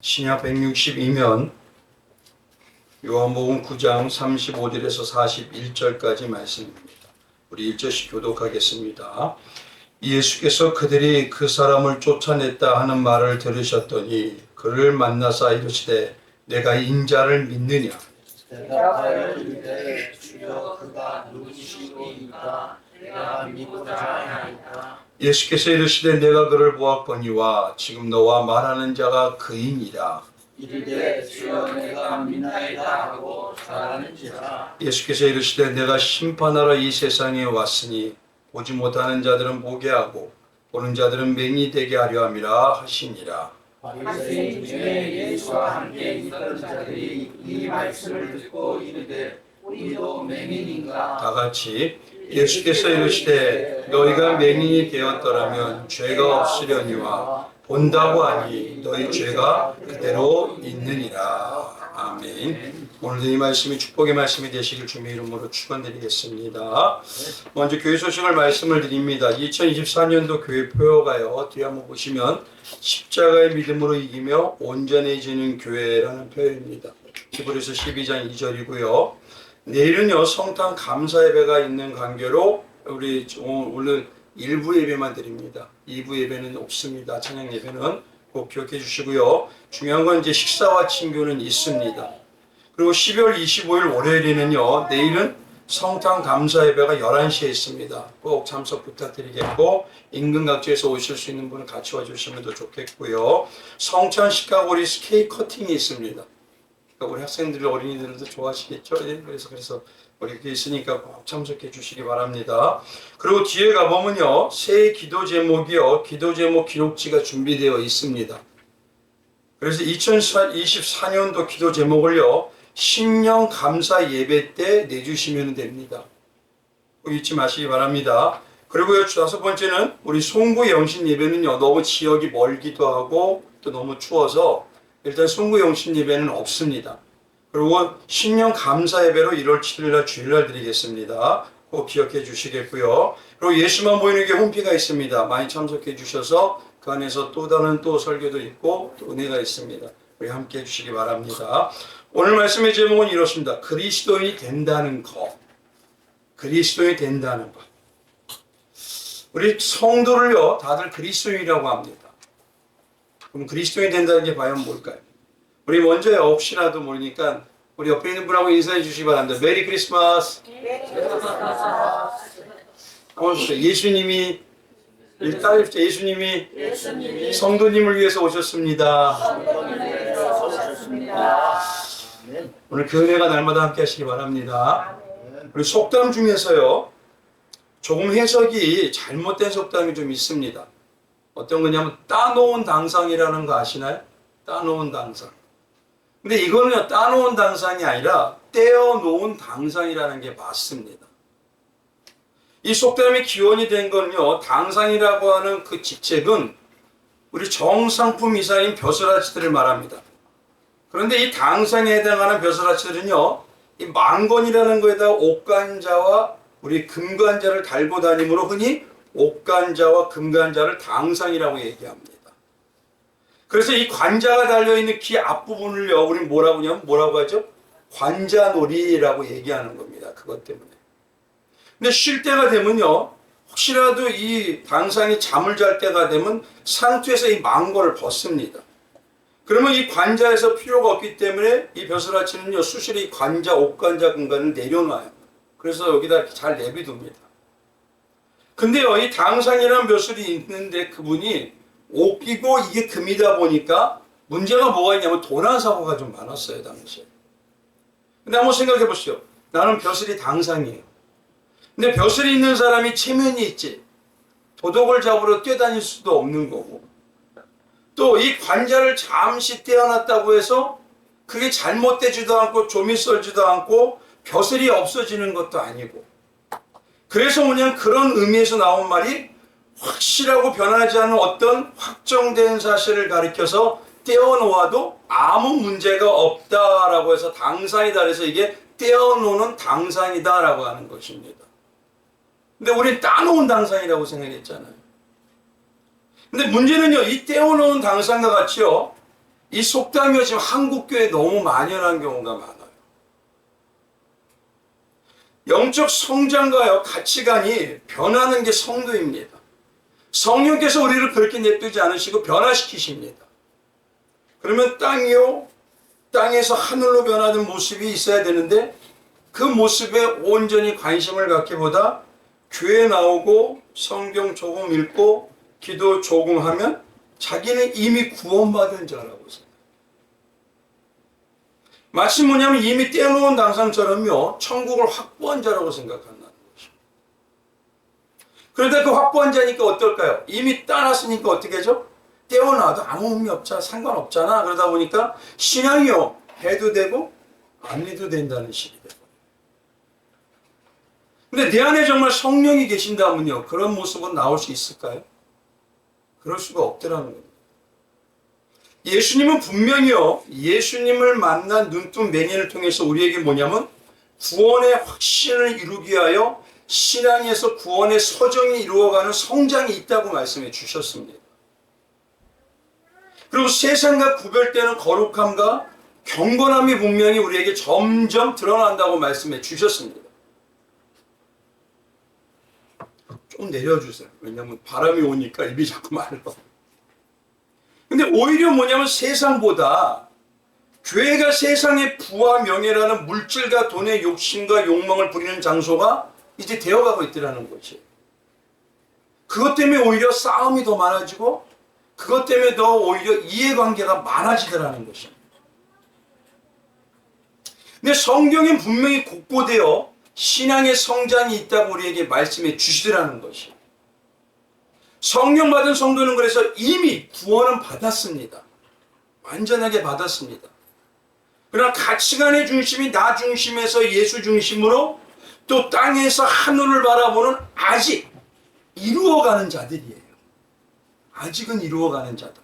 신약 162면 요한복음 9장 35절에서 41절까지 말씀입니다. 우리 1절씩 교독하겠습니다. 예수께서 그들이 그 사람을 쫓아냈다 하는 말을 들으셨더니 그를 만나사 이르시되 내가 인자를 믿느냐. 대답하여 이르되 주여 그가 누구시오이까 내가 믿고자 하나이까. 예수께서 이르시되 내가 그를 보았거니와 지금 너와 말하는 자가 그이니라. 이르되 주여 내가 믿나이다 하고 말하는지라. 예수께서 이르시되 내가 심판하러 이 세상에 왔으니 보지 못하는 자들은 보게 하고 보는 자들은 맹인이 되게 하려 함이라 하시니라. 바리새인 중에 예수와 함께 있던 자들이 이 말씀을 듣고 이르되 우리도 맹인인가. 다 같이 예수께서 이르시되 너희가 맹인이 되었더라면 죄가 없으려니와 본다고 하니 너희 죄가 그대로 있느니라. 아멘. 오늘도 이 말씀이 축복의 말씀이 되시길 주님의 이름으로 축원드리겠습니다. 먼저 교회 소식을 말씀을 드립니다. 2024년도 교회 표어가요. 뒤에 한번 보시면 십자가의 믿음으로 이기며 온전해지는 교회라는 표현입니다. 히브리서 12장 2절이고요. 내일은요 성탄 감사 예배가 있는 관계로 우리 오늘 1부 예배만 드립니다. 2부 예배는 없습니다. 찬양 예배는 꼭 기억해 주시고요. 중요한 건 이제 식사와 친교는 있습니다. 그리고 12월 25일 월요일에는요 내일은 성탄 감사 예배가 11시에 있습니다. 꼭 참석 부탁드리겠고 인근 각지에서 오실 수 있는 분은 같이 와주시면 더 좋겠고요. 성찬 식가고리 케이크 커팅이 있습니다. 우리 학생들, 어린이들도 좋아하시겠죠? 예, 그래서 우리 이렇게 있으니까 꼭 참석해 주시기 바랍니다. 그리고 뒤에 가보면요, 새 기도 제목이요, 기도 제목 기록지가 준비되어 있습니다. 그래서 2024년도 기도 제목을요, 신령 감사 예배 때 내주시면 됩니다. 꼭 잊지 마시기 바랍니다. 그리고요, 다섯 번째는 우리 송구 영신 예배는요, 너무 지역이 멀기도 하고 또 너무 추워서 일단 송구 영신 예배는 없습니다. 그리고 신령 감사 예배로 1월 7일날 주일날 드리겠습니다. 꼭 기억해 주시겠고요. 그리고 예수만 보이는 게 홈피가 있습니다. 많이 참석해 주셔서 그 안에서 또 다른 또 설교도 있고 또 은혜가 있습니다. 우리 함께 해 주시기 바랍니다. 오늘 말씀의 제목은 이렇습니다. 그리스도인이 된다는 것. 그리스도인이 된다는 것. 우리 성도를요 다들 그리스도인이라고 합니다. 그럼 그리스도인이 된다는 게 과연 뭘까요? 우리 먼저요 혹시라도 모르니까 우리 옆에 있는 분하고 인사해 주시기 바랍니다. 메리 크리스마스. 한번 보세요. 예수님이 성도님을 위해서 오셨습니다. 오늘 그 은혜가 날마다 함께 하시기 바랍니다. 우리 속담 중에서요 조금 해석이 잘못된 속담이 좀 있습니다. 어떤 거냐면 따놓은 당상이라는 거 아시나요? 따놓은 당상. 근데 이거는요 따놓은 당상이 아니라 떼어놓은 당상이라는 게 맞습니다. 이 속담이 기원이 된 거는요 당상이라고 하는 그 직책은 우리 정상품 이상인 벼슬아치들을 말합니다. 그런데 이 당상에 해당하는 벼슬아치들은요 이 망건이라는 거에다가 옥간자와 우리 금간자를 달고 다니므로 흔히 옥간자와 금간자를 당상이라고 얘기합니다. 그래서 이 관자가 달려있는 귀 앞부분을요 우리 뭐라고 하죠? 관자놀이라고 얘기하는 겁니다. 그것 때문에. 근데 쉴 때가 되면요 혹시라도 이 당상이 잠을 잘 때가 되면 상투에서 이 망건을 벗습니다. 그러면 이 관자에서 필요가 없기 때문에 이 벼슬아치는요 수시로 관자, 옥관자 금간을 내려놔요. 그래서 여기다 잘 내비둡니다. 근데요 이 당상이라는 벼슬이 있는데 그분이 옥이고 이게 금이다 보니까 문제가 뭐가 있냐면 도난사고가 좀 많았어요 당시에. 근데 한번 생각해 보시죠. 나는 벼슬이 당상이에요. 근데 벼슬이 있는 사람이 체면이 있지 도둑을 잡으러 뛰어다닐 수도 없는 거고 또 이 관자를 잠시 떼어놨다고 해서 그게 잘못되지도 않고 좀이 썰지도 않고 벼슬이 없어지는 것도 아니고 그래서 그냥 그런 의미에서 나온 말이 확실하고 변하지 않은 어떤 확정된 사실을 가리켜서 떼어놓아도 아무 문제가 없다라고 해서 당상이다 그래서 이게 떼어놓는 당상이다라고 하는 것입니다. 근데 우린 따놓은 당상이라고 생각했잖아요. 근데 문제는요 이 떼어놓은 당상과 같이요 이 속담이 지금 한국 교회에 너무 만연한 경우가 많아요. 영적 성장과요 가치관이 변하는 게 성도입니다. 성령께서 우리를 그렇게 냅두지 않으시고 변화시키십니다. 그러면 땅에서 하늘로 변하는 모습이 있어야 되는데 그 모습에 온전히 관심을 갖기보다 교회 나오고 성경 조금 읽고 기도 조금 하면 자기는 이미 구원받은 자라고 생각해요. 마치 뭐냐면 이미 떼어놓은 당상처럼요 천국을 확보한 자라고 생각한다는 것이죠. 그런데 그 확보한 자니까 어떨까요? 이미 따놨으니까 어떻게 하죠? 떼어놔도 아무 의미 없잖아, 상관없잖아. 그러다 보니까 신앙이요 해도 되고 안 해도 된다는 식이 되고. 근데 내 안에 정말 성령이 계신다면요 그런 모습은 나올 수 있을까요? 그럴 수가 없더라는 겁니다. 예수님은 분명히요 예수님을 만난 눈뜬 맹인을 통해서 우리에게 뭐냐면 구원의 확신을 이루기 위하여 신앙에서 구원의 서정이 이루어가는 성장이 있다고 말씀해 주셨습니다. 그리고 세상과 구별되는 거룩함과 경건함이 분명히 우리에게 점점 드러난다고 말씀해 주셨습니다. 좀 내려주세요. 왜냐하면 바람이 오니까 입이 자꾸 말라. 근데 오히려 뭐냐면 세상보다 교회가 세상의 부와 명예라는 물질과 돈의 욕심과 욕망을 부리는 장소가 이제 되어가고 있더라는 거지. 그것 때문에 오히려 싸움이 더 많아지고 그것 때문에 더 오히려 이해관계가 많아지더라는 것입니다. 근데 성경엔 분명히 곳곳에요 신앙의 성장이 있다고 우리에게 말씀해 주시더라는 것이에요. 성령 받은 성도는 그래서 이미 구원은 받았습니다. 완전하게 받았습니다. 그러나 가치관의 중심이 나 중심에서 예수 중심으로 또 땅에서 하늘을 바라보는 아직 이루어가는 자들이에요. 아직은 이루어가는 자들.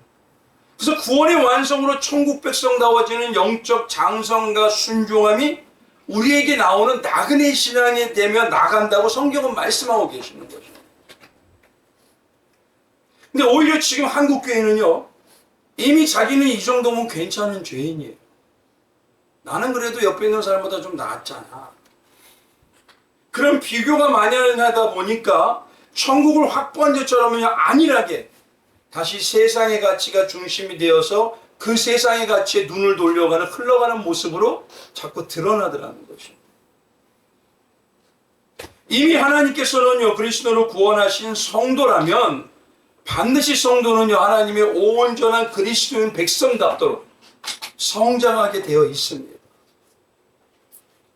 그래서 구원의 완성으로 천국 백성다워지는 영적 장성과 순종함이 우리에게 나오는 나그네 신앙에 되며 나간다고 성경은 말씀하고 계시는 거죠. 근데 오히려 지금 한국 교회는요 이미 자기는 이 정도면 괜찮은 죄인이에요. 나는 그래도 옆에 있는 사람보다 좀 낫잖아. 그런 비교가 만연하다 보니까 천국을 확보한 것처럼 안일하게 다시 세상의 가치가 중심이 되어서 그 세상의 가치에 눈을 돌려가는 흘러가는 모습으로 자꾸 드러나더라는 것입니다. 이미 하나님께서는요 그리스도로 구원하신 성도라면 반드시 성도는요 하나님의 온전한 그리스도인 백성답도록 성장하게 되어 있습니다.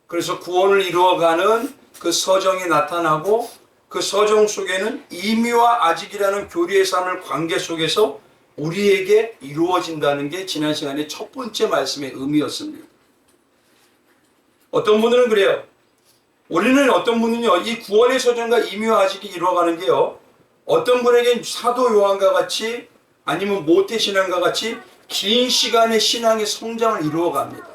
그래서 구원을 이루어가는 그 서정이 나타나고 그 서정 속에는 이미와 아직이라는 교리의 삶을 관계 속에서 우리에게 이루어진다는 게 지난 시간에 첫 번째 말씀의 의미였습니다. 어떤 분들은 그래요. 우리는 어떤 분은요 이 구원의 서정과 이미와 아직이 이루어가는 게요 어떤 분에겐 사도 요한과 같이 아니면 모태신앙과 같이 긴 시간의 신앙의 성장을 이루어갑니다.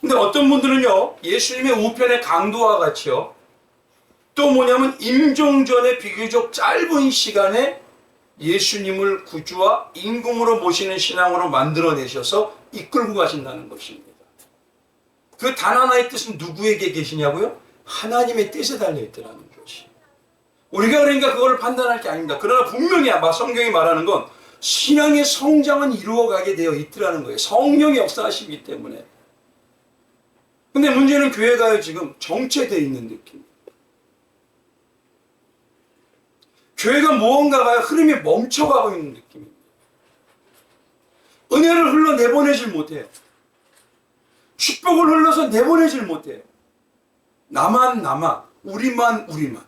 근데 어떤 분들은요 예수님의 우편의 강도와 같이요 또 뭐냐면 임종전의 비교적 짧은 시간에 예수님을 구주와 임금으로 모시는 신앙으로 만들어내셔서 이끌고 가신다는 것입니다. 그 단 하나의 뜻은 누구에게 계시냐고요? 하나님의 뜻에 달려있더라는 것이. 우리가 그러니까 그걸 판단할 게 아닙니다. 그러나 분명히 성경이 말하는 건 신앙의 성장은 이루어가게 되어 있더라는 거예요. 성령이 역사하시기 때문에. 근데 문제는 교회가요 지금 정체되어 있는 느낌. 교회가 무언가가 흐름이 멈춰가고 있는 느낌입니다. 은혜를 흘러 내보내질 못해요. 축복을 흘러서 내보내질 못해요. 나만 우리만.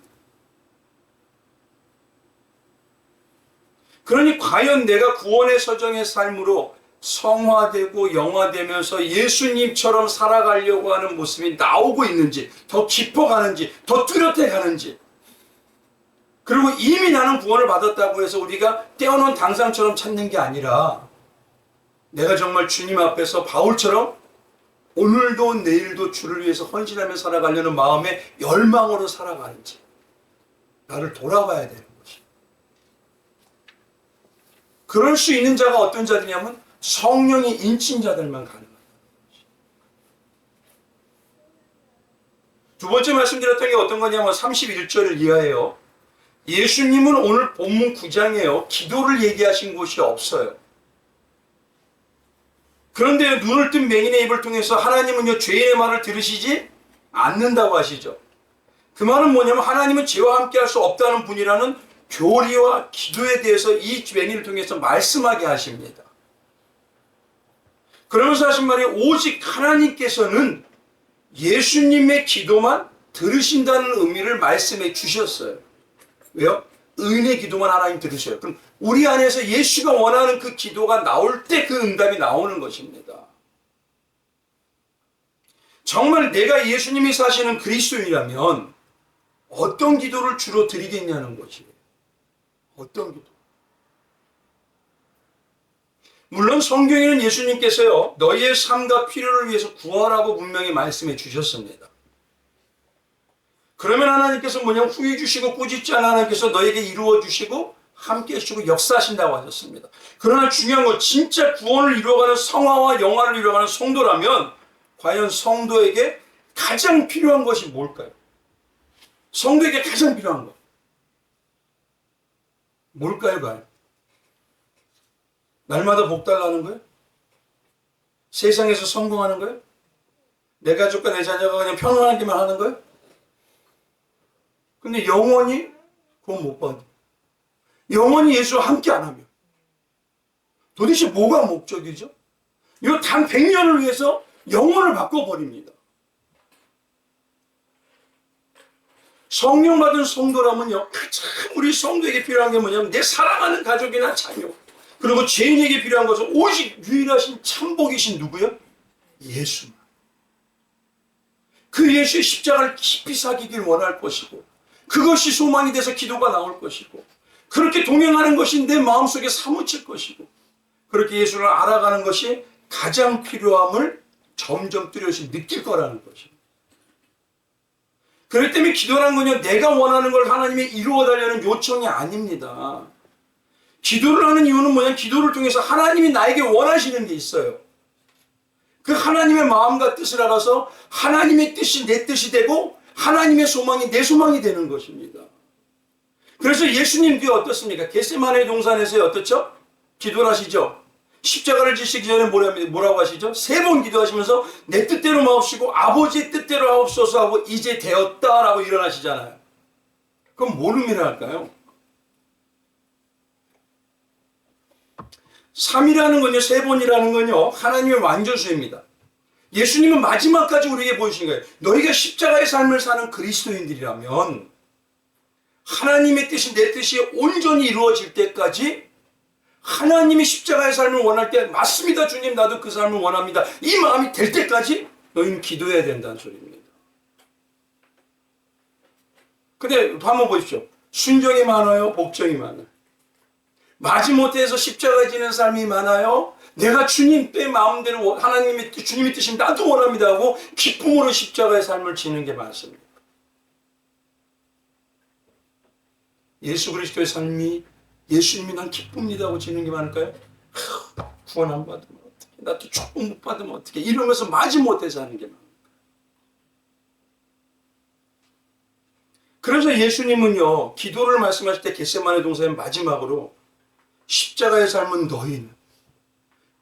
그러니 과연 내가 구원의 서정의 삶으로 성화되고 영화되면서 예수님처럼 살아가려고 하는 모습이 나오고 있는지, 더 깊어가는지, 더 뚜렷해 가는지, 그리고 이미 나는 구원을 받았다고 해서 우리가 떼어놓은 당상처럼 찾는 게 아니라 내가 정말 주님 앞에서 바울처럼 오늘도 내일도 주를 위해서 헌신하며 살아가려는 마음의 열망으로 살아가는지 나를 돌아봐야 되는 것이. 그럴 수 있는 자가 어떤 자들이냐면 성령이 인친 자들만 가능하다. 두 번째 말씀드렸던 게 어떤 거냐면 31절을 이하예요. 예수님은 오늘 본문 9장에요. 기도를 얘기하신 곳이 없어요. 그런데 눈을 뜬 맹인의 입을 통해서 하나님은요, 죄인의 말을 들으시지 않는다고 하시죠. 그 말은 뭐냐면 하나님은 죄와 함께 할 수 없다는 분이라는 교리와 기도에 대해서 이 맹인을 통해서 말씀하게 하십니다. 그러면서 하신 말이 오직 하나님께서는 예수님의 기도만 들으신다는 의미를 말씀해 주셨어요. 왜요? 의인의 기도만 하나님 들으셔요. 그럼 우리 안에서 예수가 원하는 그 기도가 나올 때 그 응답이 나오는 것입니다. 정말 내가 예수님이 사시는 그리스도인이라면 어떤 기도를 주로 드리겠냐는 것이에요. 어떤 기도? 물론 성경에는 예수님께서요, 너희의 삶과 필요를 위해서 구하라고 분명히 말씀해 주셨습니다. 그러면 하나님께서 뭐냐면 후회 주시고 꾸짖지 않은 하나님께서 너에게 이루어 주시고 함께 해주시고 역사하신다고 하셨습니다. 그러나 중요한 건 진짜 구원을 이루어가는 성화와 영화를 이루어가는 성도라면 과연 성도에게 가장 필요한 것이 뭘까요? 성도에게 가장 필요한 것 뭘까요? 과연? 날마다 복 달라는 거예요? 세상에서 성공하는 거예요? 내 가족과 내 자녀가 그냥 편안하기만 하는 거예요? 근데 영원히 그건 못 받아. 영원히 예수와 함께 안 하면 도대체 뭐가 목적이죠? 이거 단 100년을 위해서 영혼을 바꿔버립니다. 성령 받은 성도라면요, 가장 우리 성도에게 필요한 게 뭐냐면 내 사랑하는 가족이나 자녀, 그리고 죄인에게 필요한 것은 오직 유일하신 참복이신 누구요? 예수만. 그 예수의 십자가를 깊이 사귀길 원할 것이고 그것이 소망이 돼서 기도가 나올 것이고 그렇게 동행하는 것이 내 마음속에 사무칠 것이고 그렇게 예수를 알아가는 것이 가장 필요함을 점점 뚜렷이 느낄 거라는 것입니다. 그렇기 때문에 기도라는 건요, 내가 원하는 걸 하나님이 이루어달라는 요청이 아닙니다. 기도를 하는 이유는 뭐냐면 기도를 통해서 하나님이 나에게 원하시는 게 있어요. 그 하나님의 마음과 뜻을 알아서 하나님의 뜻이 내 뜻이 되고 하나님의 소망이 내 소망이 되는 것입니다. 그래서 예수님도 어떻습니까? 겟세마네 동산에서 어떻죠? 기도를 하시죠. 십자가를 지시기 전에 뭐라고 하시죠? 3번 기도하시면서 내 뜻대로 마옵시고 아버지의 뜻대로 하옵소서 하고 이제 되었다라고 일어나시잖아요. 그럼 뭘 의미할까요? 3이라는 건요, 3번이라는 건요, 하나님의 완전수입니다. 예수님은 마지막까지 우리에게 보여주신 거예요. 너희가 십자가의 삶을 사는 그리스도인들이라면 하나님의 뜻이 내 뜻이 온전히 이루어질 때까지 하나님이 십자가의 삶을 원할 때 맞습니다 주님 나도 그 삶을 원합니다 이 마음이 될 때까지 너희는 기도해야 된다는 소리입니다. 근데 한번 보십시오. 순종이 많아요? 복종이 많아요? 마지못해서 십자가 지는 삶이 많아요? 내가 주님의 마음대로 하나님의 주님의 뜻이 나도 원합니다 하고 기쁨으로 십자가의 삶을 지는 게 많습니다. 예수 그리스도의 삶이 예수님이 난 기쁩니다 하고 지는 게 많을까요? 구원 안 받으면 어떡해, 나도 축복 못 받으면 어떡해, 이러면서 마지못해서 하는 게 많아요. 그래서 예수님은요, 기도를 말씀하실 때 겟세마네 동산의 마지막으로 십자가의 삶은 너희는,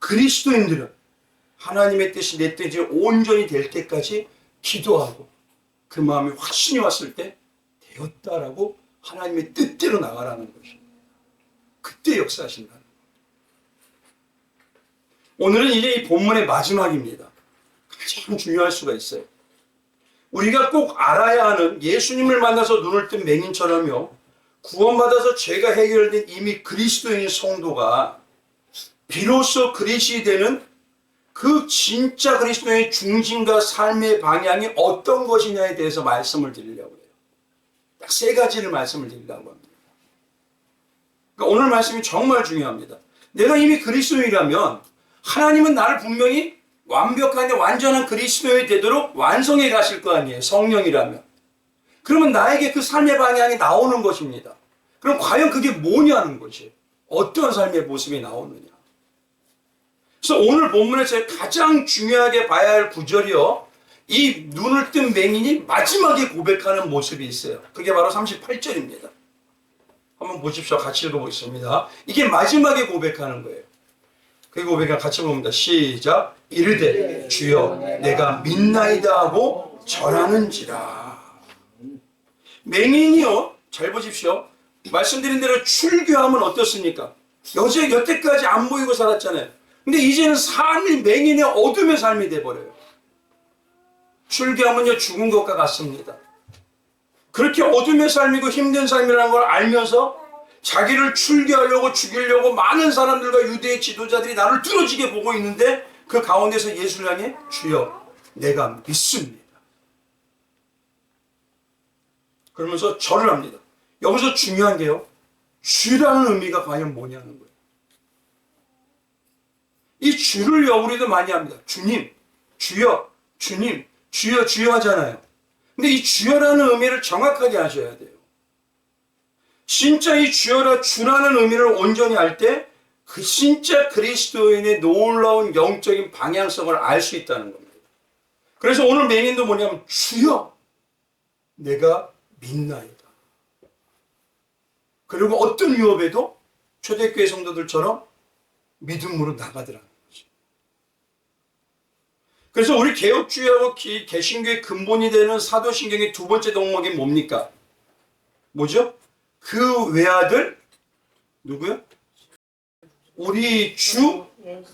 그리스도인들은 하나님의 뜻이 내 뜻이 온전히 될 때까지 기도하고 그 마음이 확신이 왔을 때 되었다라고 하나님의 뜻대로 나가라는 것입니다. 그때 역사하신다는 거예요. 오늘은 이제 이 본문의 마지막입니다. 가장 중요할 수가 있어요. 우리가 꼭 알아야 하는 예수님을 만나서 눈을 뜬 맹인처럼요, 구원받아서 죄가 해결된 이미 그리스도인 성도가 비로소 그리스도인이 되는 그 진짜 그리스도의 중심과 삶의 방향이 어떤 것이냐에 대해서 말씀을 드리려고 해요. 딱 3가지를 말씀을 드리려고 합니다. 그러니까 오늘 말씀이 정말 중요합니다. 내가 이미 그리스도인이라면 하나님은 나를 분명히 완벽한 완전한 그리스도인이 되도록 완성해 가실 거 아니에요. 성령이라면. 그러면 나에게 그 삶의 방향이 나오는 것입니다. 그럼 과연 그게 뭐냐는 것이에요. 어떤 삶의 모습이 나오느냐. 그래서 오늘 본문에서 가장 중요하게 봐야 할 구절이요, 이 눈을 뜬 맹인이 마지막에 고백하는 모습이 있어요. 그게 바로 38절입니다. 한번 보십시오. 같이 읽어보겠습니다. 이게 마지막에 고백하는 거예요. 그 고백을 같이 봅니다. 시작. 이르되 주여 내가 믿나이다 하고 절하는지라. 맹인이요, 잘 보십시오. 말씀드린 대로 출교하면 어떻습니까? 여태까지 안 보이고 살았잖아요. 근데 이제는 삶이 맹인의 어둠의 삶이 돼버려요. 출교하면요, 죽은 것과 같습니다. 그렇게 어둠의 삶이고 힘든 삶이라는 걸 알면서 자기를 출교하려고 죽이려고 많은 사람들과 유대의 지도자들이 나를 뚫어지게 보고 있는데, 그 가운데서 예수를 향해 주여 내가 믿습니다 그러면서 절을 합니다. 여기서 중요한 게요, 주라는 의미가 과연 뭐냐는 거예요. 이 주를요, 우리도 많이 합니다. 주님, 주여, 주님, 주여, 주여 하잖아요. 근데 이 주여라는 의미를 정확하게 하셔야 돼요. 진짜 이 주여라, 주라는 의미를 온전히 할 때 그 진짜 그리스도인의 놀라운 영적인 방향성을 알 수 있다는 겁니다. 그래서 오늘 맹인도 뭐냐면 주여 내가 믿나이다. 그리고 어떤 위협에도 초대교회 성도들처럼 믿음으로 나가더라는 거죠. 그래서 우리 개혁주의하고 개신교의 근본이 되는 사도신경의 두 번째 덕목이 뭡니까? 뭐죠? 그 외아들 누구요? 우리 주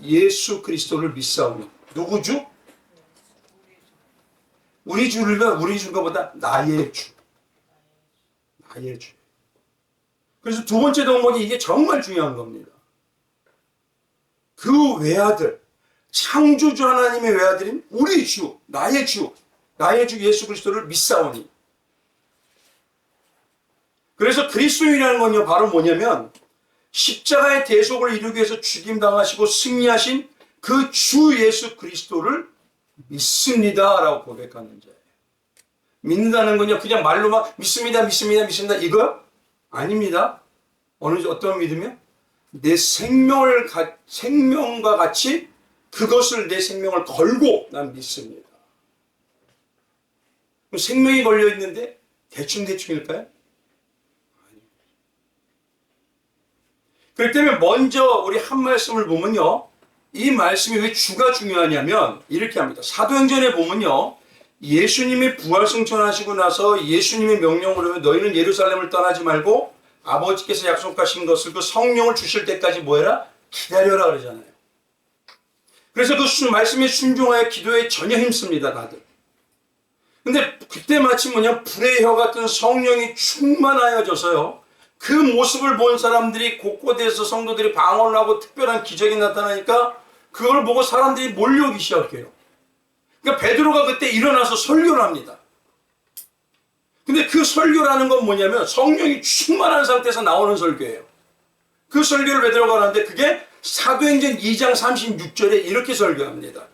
예수 그리스도를 믿사오니. 누구 주? 우리 주가 보다 나의 주. 나의 주. 그래서 두 번째 덕목이 이게 정말 중요한 겁니다. 그 외아들, 창조주 하나님의 외아들인 우리 주, 나의 주 예수 그리스도를 믿사오니. 그래서 그리스도인이라는 건요, 바로 뭐냐면 십자가의 대속을 이루기 위해서 죽임당하시고 승리하신 그 주 예수 그리스도를 믿습니다 라고 고백하는 자예요. 믿는다는 건요, 그냥 말로만 믿습니다 이거 아닙니다. 어떤 믿음이요? 내 생명과 같이 그것을, 내 생명을 걸고 난 믿습니다. 생명이 걸려 있는데 대충일까요? 그렇기 때문에 먼저 우리 한 말씀을 보면요, 이 말씀이 왜 주가 중요하냐면 이렇게 합니다. 사도행전에 보면요, 예수님이 부활승천하시고 나서 예수님의 명령으로 너희는 예루살렘을 떠나지 말고 아버지께서 약속하신 것을, 그 성령을 주실 때까지 뭐해라? 기다려라 그러잖아요. 그래서 그 말씀에 순종하여 기도에 전혀 힘씁니다, 다들. 근데 그때 마침 불의 혀 같은 성령이 충만하여져서요, 그 모습을 본 사람들이 곳곳에서 성도들이 방언을 하고 특별한 기적이 나타나니까 그걸 보고 사람들이 몰려오기 시작해요. 그러니까 베드로가 그때 일어나서 설교를 합니다. 근데 그 설교라는 건 뭐냐면 성령이 충만한 상태에서 나오는 설교예요. 그 설교를 베드로가 하는데 그게 사도행전 2장 36절에 이렇게 설교합니다.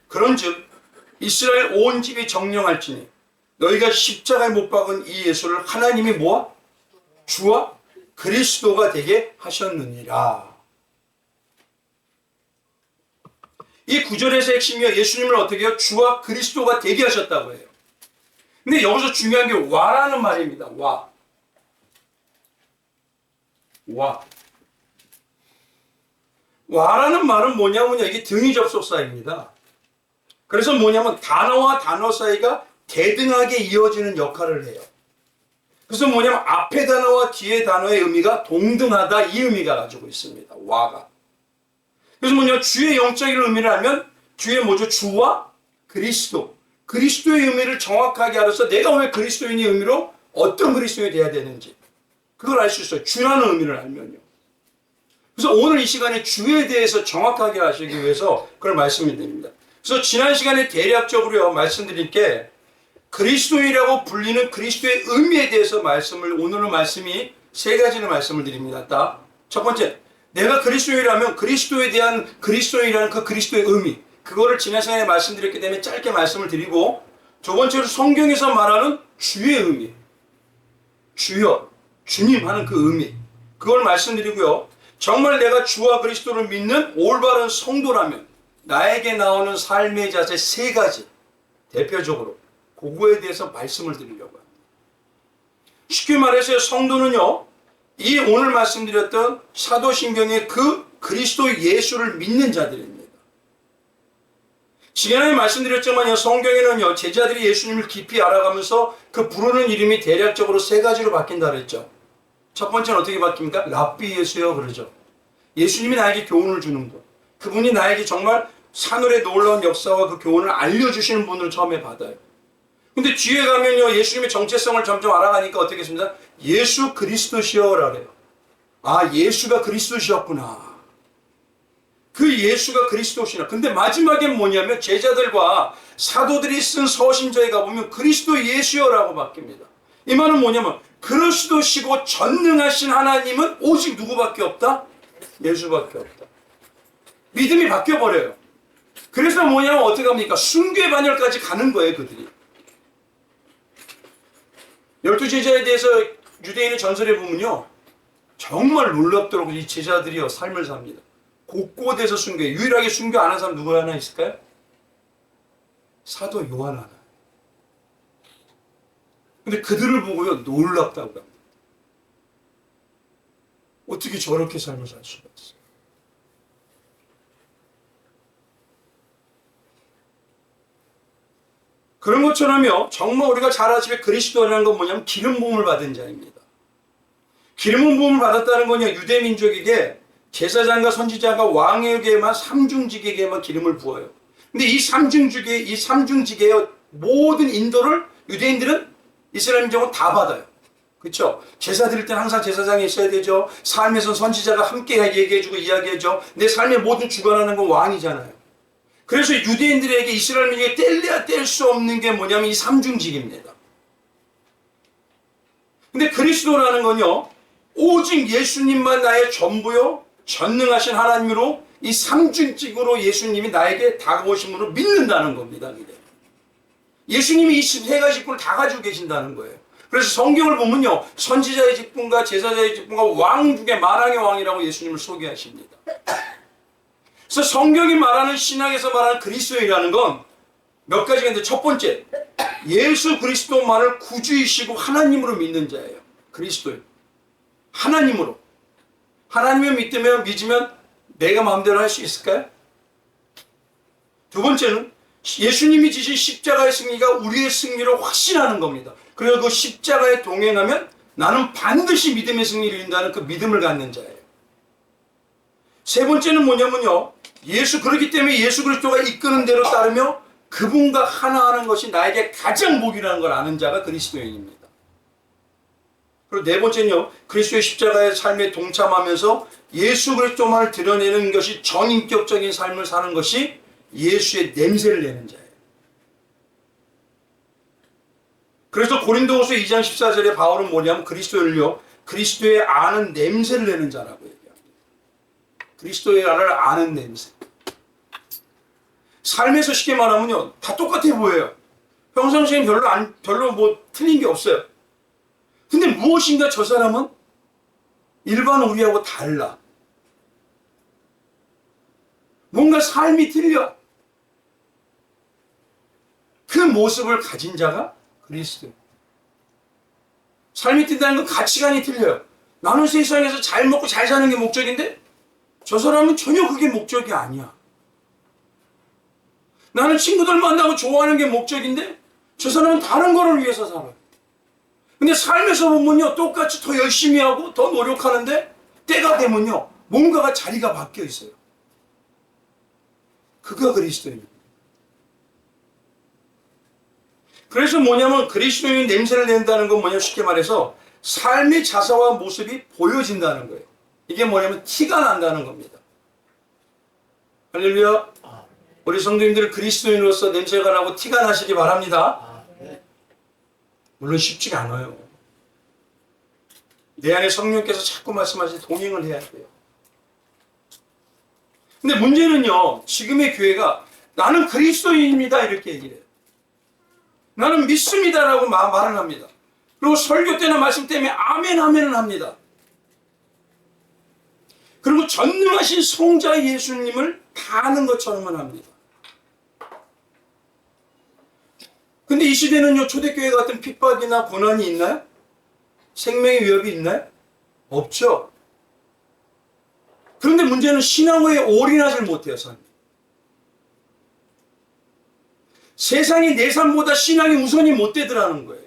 그런즉 이스라엘 온 집이 정령할지니 너희가 십자가에 못 박은 이 예수를 하나님이 뭐야? 주와 그리스도가 되게 하셨느니라. 이 구절에서 핵심이요, 예수님을 어떻게 해요? 주와 그리스도가 되게 하셨다고 해요. 근데 여기서 중요한 게 와라는 말입니다. 와라는 말은 뭐냐면 이게 등위 접속사입니다. 그래서 뭐냐면 단어와 단어 사이가 대등하게 이어지는 역할을 해요. 그래서 뭐냐면 앞에 단어와 뒤에 단어의 의미가 동등하다, 이 의미가 가지고 있습니다. 와가. 그래서 뭐냐면 주의 영적인 의미를 하면 주의 뭐죠? 주와 그리스도. 그리스도의 의미를 정확하게 알아서 내가 왜 그리스도인의 의미로 어떤 그리스도인이 돼야 되는지 그걸 알 수 있어요. 주라는 의미를 알면요. 그래서 오늘 이 시간에 주에 대해서 정확하게 아시기 위해서 그걸 말씀드립니다. 그래서 지난 시간에 대략적으로 말씀드릴 게 그리스도인이라고 불리는 그리스도의 의미에 대해서 오늘의 말씀이 세 가지를 말씀을 드립니다. 딱 첫 번째, 내가 그리스도인이라면 그리스도에 대한 그리스도인이라는 그 그리스도의 의미, 그거를 지난 시간에 말씀드렸기 때문에 짧게 말씀을 드리고, 두 번째로 성경에서 말하는 주의 의미, 주여, 주님 하는 그 의미, 그걸 말씀드리고요. 정말 내가 주와 그리스도를 믿는 올바른 성도라면, 나에게 나오는 삶의 자세 세 가지 대표적으로 그거에 대해서 말씀을 드리려고 합니다. 쉽게 말해서 성도는요, 이 오늘 말씀드렸던 사도신경의 그 그리스도 예수를 믿는 자들입니다. 지난해 말씀드렸지만요, 성경에는요, 제자들이 예수님을 깊이 알아가면서 그 부르는 이름이 대략적으로 세 가지로 바뀐다 그랬죠. 첫 번째는 어떻게 바뀝니까? 랍비 예수여 그러죠. 예수님이 나에게 교훈을 주는 분. 그분이 나에게 정말 산울의 놀라운 역사와 그 교훈을 알려주시는 분을 처음에 받아요. 근데 뒤에 가면요, 예수님의 정체성을 점점 알아가니까 어떻게 했습니다? 예수 그리스도시여라 그래요. 아, 예수가 그리스도시였구나. 그 예수가 그리스도시나. 근데 마지막엔 뭐냐면 제자들과 사도들이 쓴 서신서에 가보면 그리스도 예수여라고 바뀝니다. 이 말은 뭐냐면 그리스도시고 전능하신 하나님은 오직 누구밖에 없다? 예수밖에 없다. 믿음이 바뀌어버려요. 그래서 뭐냐면 어떻게 합니까? 순교의 반열까지 가는 거예요, 그들이. 12제자에 대해서 유대인의 전설에 보면요, 정말 놀랍도록 이 제자들이요 삶을 삽니다. 곳곳에서 순교, 유일하게 순교 안 한 사람 누구 하나 있을까요? 사도 요한 하나. 근데 그들을 보고요 놀랍다고 합니다. 어떻게 저렇게 삶을 살 수가 있어요? 그런 것처럼요, 정말 우리가 잘 아시게 그리스도라는 건 뭐냐면 기름 부음을 받은 자입니다. 기름 부음을 받았다는 건요, 유대 민족에게 제사장과 선지자가 왕에게만 삼중직에게만 기름을 부어요. 근데 이 삼중직의 모든 인도를 유대인들은 이스라엘 민족은 다 받아요. 그렇죠? 제사 드릴 때는 항상 제사장이 있어야 되죠. 삶에서 선지자가 함께 얘기해주고 이야기해줘. 내 삶의 모든 주관하는 건 왕이잖아요. 그래서 유대인들에게 이스라엘 민족에 뗄래야 뗄 수 없는 게 뭐냐면 이 삼중직입니다. 근데 그리스도라는 건요, 오직 예수님만 나의 전부요, 전능하신 하나님으로 이 삼중직으로 예수님이 나에게 다가오심으로 믿는다는 겁니다. 예수님이 이 세 가지 직분을 다 가지고 계신다는 거예요. 그래서 성경을 보면요, 선지자의 직분과 제사자의 직분과 왕 중에 만왕의 왕이라고 예수님을 소개하십니다. 그래서 성경이 말하는, 신약에서 말하는 그리스도이라는 건 몇 가지가 있는데, 첫 번째, 예수 그리스도만을 구주이시고 하나님으로 믿는 자예요. 그리스도요. 하나님으로. 하나님을 믿으면 내가 마음대로 할 수 있을까요? 두 번째는 예수님이 지신 십자가의 승리가 우리의 승리를 확신하는 겁니다. 그래서 그 십자가에 동행하면 나는 반드시 믿음의 승리를 이룬다는 그 믿음을 갖는 자예요. 세 번째는 뭐냐면요, 그렇기 때문에 예수 그리스도가 이끄는 대로 따르며 그분과 하나하는 것이 나에게 가장 복이라는 걸 아는 자가 그리스도인입니다. 그리고 네 번째는요, 그리스도의 십자가의 삶에 동참하면서 예수 그리스도만을 드러내는 것이 전인격적인 삶을 사는 것이 예수의 냄새를 내는 자예요. 그래서 고린도후서 2장 14절에 바울은 뭐냐면 그리스도의 아는 냄새를 내는 자라고 얘기합니다. 그리스도의 아는 냄새. 삶에서 쉽게 말하면요, 다 똑같아 보여요. 평상시엔 별로 뭐 틀린 게 없어요. 근데 무엇인가 저 사람은 일반 우리하고 달라. 뭔가 삶이 틀려. 그 모습을 가진 자가 그리스도. 삶이 틀린다는 건 가치관이 틀려요. 나는 세상에서 잘 먹고 잘 사는 게 목적인데 저 사람은 전혀 그게 목적이 아니야. 나는 친구들 만나고 좋아하는 게 목적인데 저 사람은 다른 거를 위해서 살아요. 근데 삶에서 보면요, 똑같이 더 열심히 하고 더 노력하는데 때가 되면요, 뭔가가 자리가 바뀌어 있어요. 그가 그리스도입니다. 그래서 뭐냐면 그리스도인이 냄새를 낸다는 건 뭐냐, 쉽게 말해서 삶의 자세와 모습이 보여진다는 거예요. 이게 뭐냐면 티가 난다는 겁니다. 할렐루야. 우리 성도님들 그리스도인으로서 냄새가 나고 티가 나시기 바랍니다. 물론 쉽지가 않아요. 내 안에 성령께서 자꾸 말씀하시는 동행을 해야 돼요. 근데 문제는요, 지금의 교회가 나는 그리스도인입니다 이렇게 얘기를 해요. 나는 믿습니다라고 말을 합니다. 그리고 설교 때나 말씀 때문에 아멘 아멘을 합니다. 그리고 전능하신 성자 예수님을 다 아는 것처럼만 합니다. 근데 이 시대는요, 초대교회 같은 핍박이나 고난이 있나요? 생명의 위협이 있나요? 없죠. 그런데 문제는 신앙에 올인하지 못해요, 삶이. 세상이 내 삶보다 신앙이 우선이 못 되더라는 거예요.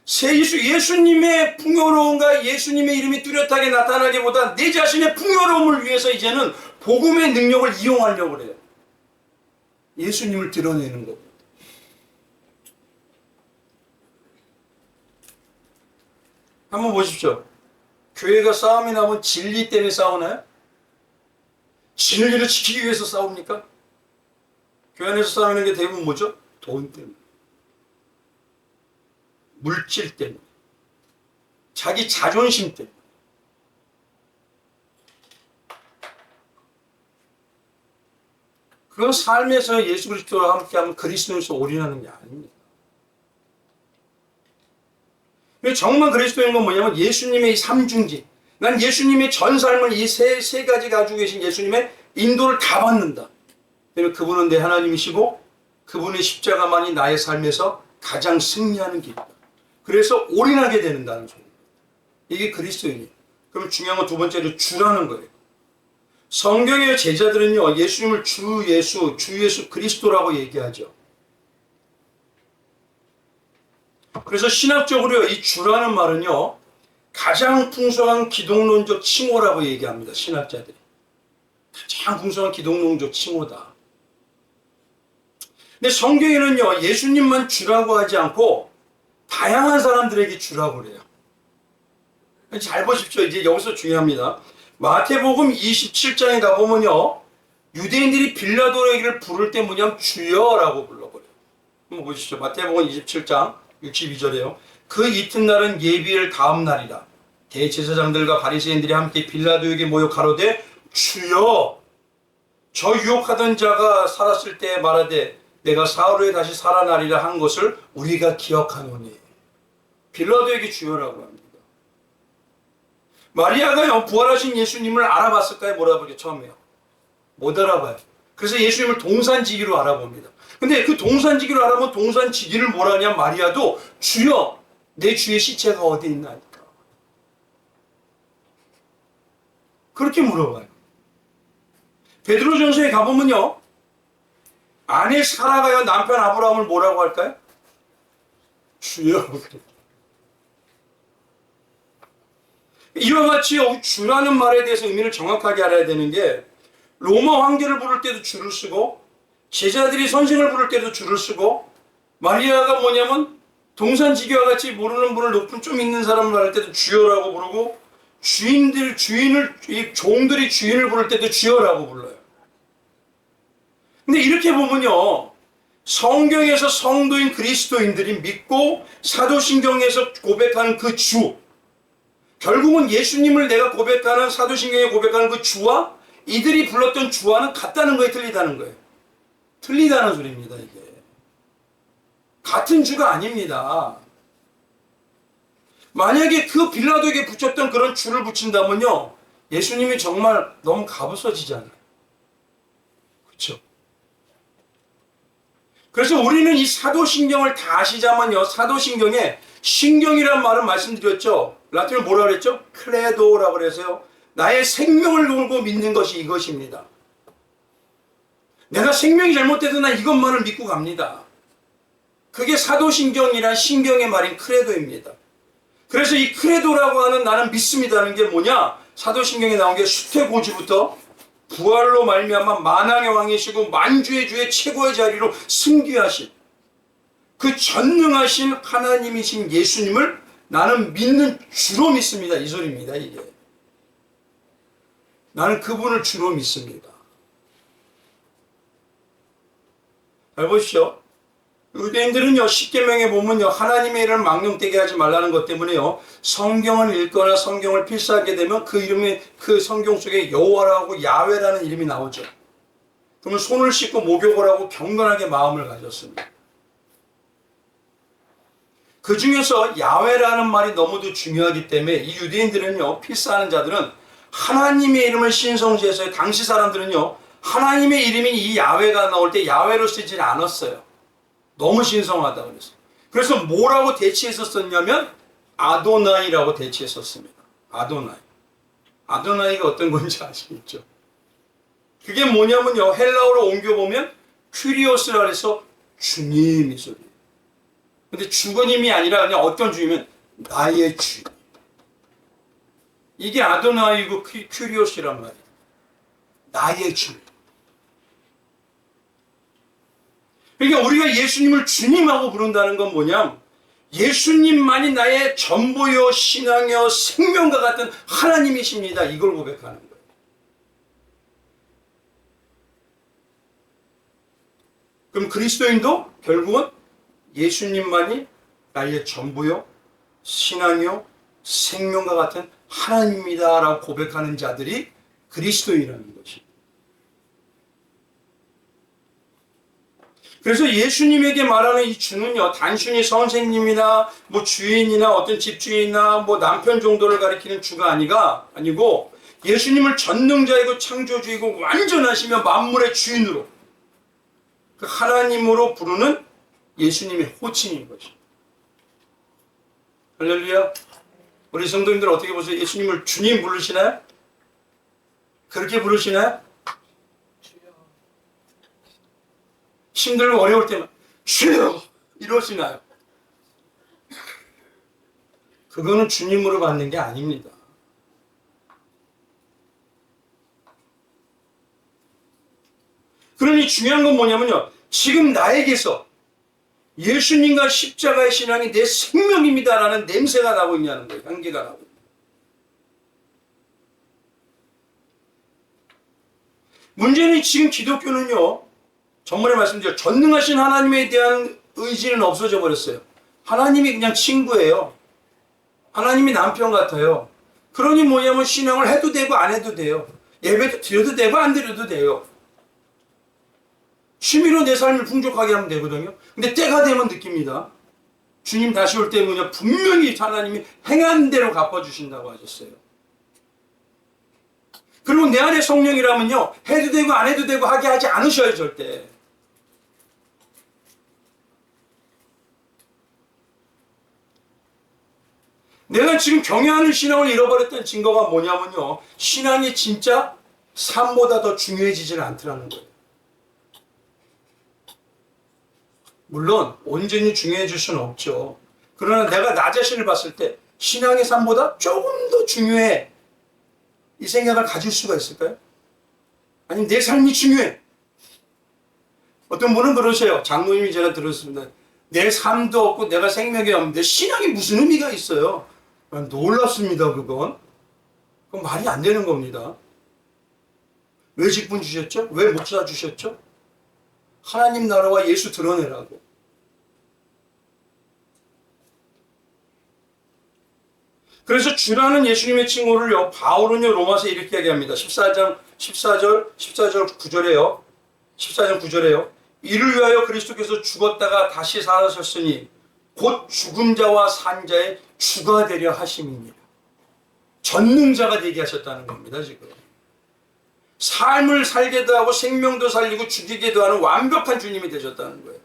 예수님의 풍요로움과 예수님의 이름이 뚜렷하게 나타나기보다 내 자신의 풍요로움을 위해서 이제는 복음의 능력을 이용하려고 그래요. 예수님을 드러내는 겁니다. 한번 보십시오. 교회가 싸움이 나면 진리 때문에 싸우나요? 진리를 지키기 위해서 싸웁니까? 교회 안에서 싸우는 게 대부분 뭐죠? 돈 때문에. 물질 때문에. 자기 자존심 때문에. 그건 삶에서 예수 그리스도와 함께하면 그리스도에서 올인하는 게 아닙니다. 정말 그리스도인 건 뭐냐면 예수님의 이 삼중지. 난 예수님의 전 삶을 이 세 가지 가지고 계신 예수님의 인도를 다 받는다. 왜냐면 그분은 내 하나님이시고 그분의 십자가만이 나의 삶에서 가장 승리하는 길이다. 그래서 올인하게 되는다는 소리입니다. 이게 그리스도인이에요. 그럼 중요한 건 두 번째로 주라는 거예요. 성경의 제자들은요, 예수님을 주 예수 그리스도라고 얘기하죠. 그래서 신학적으로 이 주라는 말은요, 가장 풍성한 기독론적 칭호라고 얘기합니다. 신학자들이. 가장 풍성한 기독론적 칭호다. 근데 성경에는요, 예수님만 주라고 하지 않고 다양한 사람들에게 주라고 그래요. 잘 보십시오. 이제 여기서 중요합니다. 마태복음 27장에 가보면요, 유대인들이 빌라도에게를 부를 때 뭐냐면 주여라고 불러버려요. 한번 보시죠. 마태복음 27장 62절에요. 그 이튿날은 예비일 다음 날이라. 대제사장들과 바리새인들이 함께 빌라도에게 모여 가로되 주여, 저 유혹하던 자가 살았을 때 말하되 내가 사흘 후에 다시 살아나리라 한 것을 우리가 기억하노니. 빌라도에게 주여라고 합니다. 마리아가요, 부활하신 예수님을 알아봤을까요? 못 알아보게 처음에요. 못 알아봐요. 그래서 예수님을 동산지기로 알아봅니다. 근데 그 동산지기로 알아본 동산지기를 뭐라냐? 마리아도 주여, 내 주의 시체가 어디 있나니까. 그렇게 물어봐요. 베드로전서에 가보면요, 아내 사라가요 남편 아브라함을 뭐라고 할까요? 주여. 이와 같이 주라는 말에 대해서 의미를 정확하게 알아야 되는 게, 로마 황제를 부를 때도 주를 쓰고 제자들이 선생을 부를 때도 주를 쓰고, 마리아가 뭐냐면 동산지기와 같이 모르는 분을 높은 좀 있는 사람을 말할 때도 주여라고 부르고, 종들이 주인을 부를 때도 주여라고 불러요. 근데 이렇게 보면요, 성경에서 성도인 그리스도인들이 믿고 사도신경에서 고백하는 그 주, 결국은 예수님을 내가 고백하는, 사도신경에 고백하는 그 주와 이들이 불렀던 주와는 같다는 거예요, 틀리다는 거예요? 틀리다는 소리입니다, 이게. 같은 주가 아닙니다. 만약에 그 빌라도에게 붙였던 그런 주를 붙인다면요, 예수님이 정말 너무 가부서지잖아요. 그렇죠? 그래서 우리는 이 사도신경을 다 아시자면요, 사도신경에 신경이란 말은 말씀드렸죠. 라틴어로 뭐라 그랬죠? 크레도라고 그래서요, 나의 생명을 걸고 믿는 것이 이것입니다. 내가 생명이 잘못돼도 난 이것만을 믿고 갑니다. 그게 사도신경이란 신경의 말인 크레도입니다. 그래서 이 크레도라고 하는 나는 믿습니다는 게 뭐냐? 사도신경에 나온 게 수태고지부터 부활로 말미암아 만왕의 왕이시고 만주의 주의 최고의 자리로 승귀하신 그 전능하신 하나님이신 예수님을 나는 믿는 주로 믿습니다. 이 소리입니다, 이게. 나는 그분을 주로 믿습니다. 잘 보시죠. 유대인들은요, 십계명에 보면요, 하나님의 이름을 망령되게 하지 말라는 것 때문에요, 성경을 읽거나 성경을 필사하게 되면 그 이름이, 그 성경 속에 여호와라고 야훼라는 이름이 나오죠. 그러면 손을 씻고 목욕을 하고 경건하게 마음을 가졌습니다. 그 중에서 야훼라는 말이 너무도 중요하기 때문에 이 유대인들은요, 필사하는 자들은 하나님의 이름을 신성시해서 당시 사람들은요, 하나님의 이름인 이 야훼가 나올 때 야훼로 쓰지 않았어요. 너무 신성하다 그래서. 그래서 뭐라고 대치했었냐면 아도나이라고 대치했었습니다. 아도나이. 아도나이가 어떤 건지 아시겠죠? 그게 뭐냐면요, 헬라어로 옮겨보면 큐리오스라 해서 주님이 소리예요. 근데 주님이 아니라 그냥 어떤 주님은 나의 주님. 이게 아도나이고 큐리오스란 말이에요. 나의 주님. 그러니까 우리가 예수님을 주님하고 부른다는 건 뭐냐? 예수님만이 나의 전부요, 신앙이요, 생명과 같은 하나님이십니다. 이걸 고백하는 거예요. 그럼 그리스도인도 결국은 예수님만이 나의 전부요, 신앙이요, 생명과 같은 하나님입니다 라고 고백하는 자들이 그리스도인이라는 것입니다. 그래서 예수님에게 말하는 이 주는요, 단순히 선생님이나 뭐 주인이나 어떤 집주인이나 뭐 남편 정도를 가리키는 주가 아니고 예수님을 전능자이고 창조주이고 완전하시며 만물의 주인으로 그 하나님으로 부르는 예수님의 호칭인 것입니다. 할렐루야. 우리 성도님들 어떻게 보세요? 예수님을 주님 부르시나요? 그렇게 부르시나요? 힘들고 어려울 때만 주여 이러시나요? 그거는 주님으로 받는 게 아닙니다. 그러니 중요한 건 뭐냐면요, 지금 나에게서 예수님과 십자가의 신앙이 내 생명입니다라는 냄새가 나고 있냐는 거예요. 향기가 나고. 문제는 지금 기독교는요, 전번에 말씀드렸죠. 전능하신 하나님에 대한 의지는 없어져 버렸어요. 하나님이 그냥 친구예요. 하나님이 남편 같아요. 그러니 뭐냐면 신앙을 해도 되고 안 해도 돼요. 예배도 드려도 되고 안 드려도 돼요. 취미로 내 삶을 풍족하게 하면 되거든요. 근데 때가 되면 느낍니다. 주님 다시 올 때 뭐냐, 분명히 하나님이 행한 대로 갚아주신다고 하셨어요. 그리고 내 안에 성령이라면요, 해도 되고 안 해도 되고 하게 하지 않으셔요, 절대. 내가 지금 경외하는 신앙을 잃어버렸던 증거가 뭐냐면요, 신앙이 진짜 삶보다 더 중요해지지는 않더라는 거예요. 물론 온전히 중요해질 수는 없죠. 그러나 내가 나 자신을 봤을 때 신앙의 삶보다 조금 더 중요해, 이 생각을 가질 수가 있을까요? 아니면 내 삶이 중요해. 어떤 분은 그러세요. 장로님이 제가 들었습니다. 내 삶도 없고 내가 생명이 없는데 신앙이 무슨 의미가 있어요? 놀랍습니다. 그건 말이 안 되는 겁니다. 왜 직분 주셨죠? 왜 목사 주셨죠? 하나님 나라와 예수 드러내라고. 그래서 주라는 예수님의 칭호를요, 바울은요, 로마서 이렇게 얘기합니다. 14절 9절에요. 14절 9절에요. 이를 위하여 그리스도께서 죽었다가 다시 살아셨으니 곧 죽은 자와 산 자의 주가 되려 하심이니라. 전능자가 되게 하셨다는 겁니다, 지금. 삶을 살게도 하고 생명도 살리고 죽이게도 하는 완벽한 주님이 되셨다는 거예요.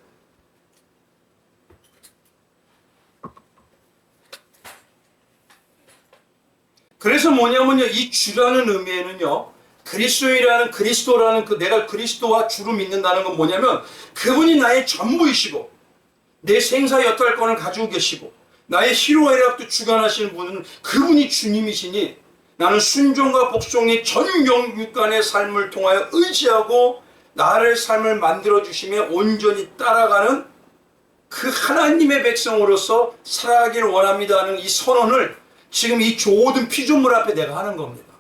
그래서 뭐냐면요, 이 주라는 의미에는요, 그리스도라는 그 내가 그리스도와 주를 믿는다는 건 뭐냐면, 그분이 나의 전부이시고 내 생사 여탈권을 가지고 계시고 나의 희로애락도 주관하시는 분은 그분이 주님이시니, 나는 순종과 복종의 전 영육간의 삶을 통하여 의지하고 나를 삶을 만들어주시며 온전히 따라가는 그 하나님의 백성으로서 살아가기를 원합니다 하는 이 선언을 지금 이 모든 피조물 앞에 내가 하는 겁니다.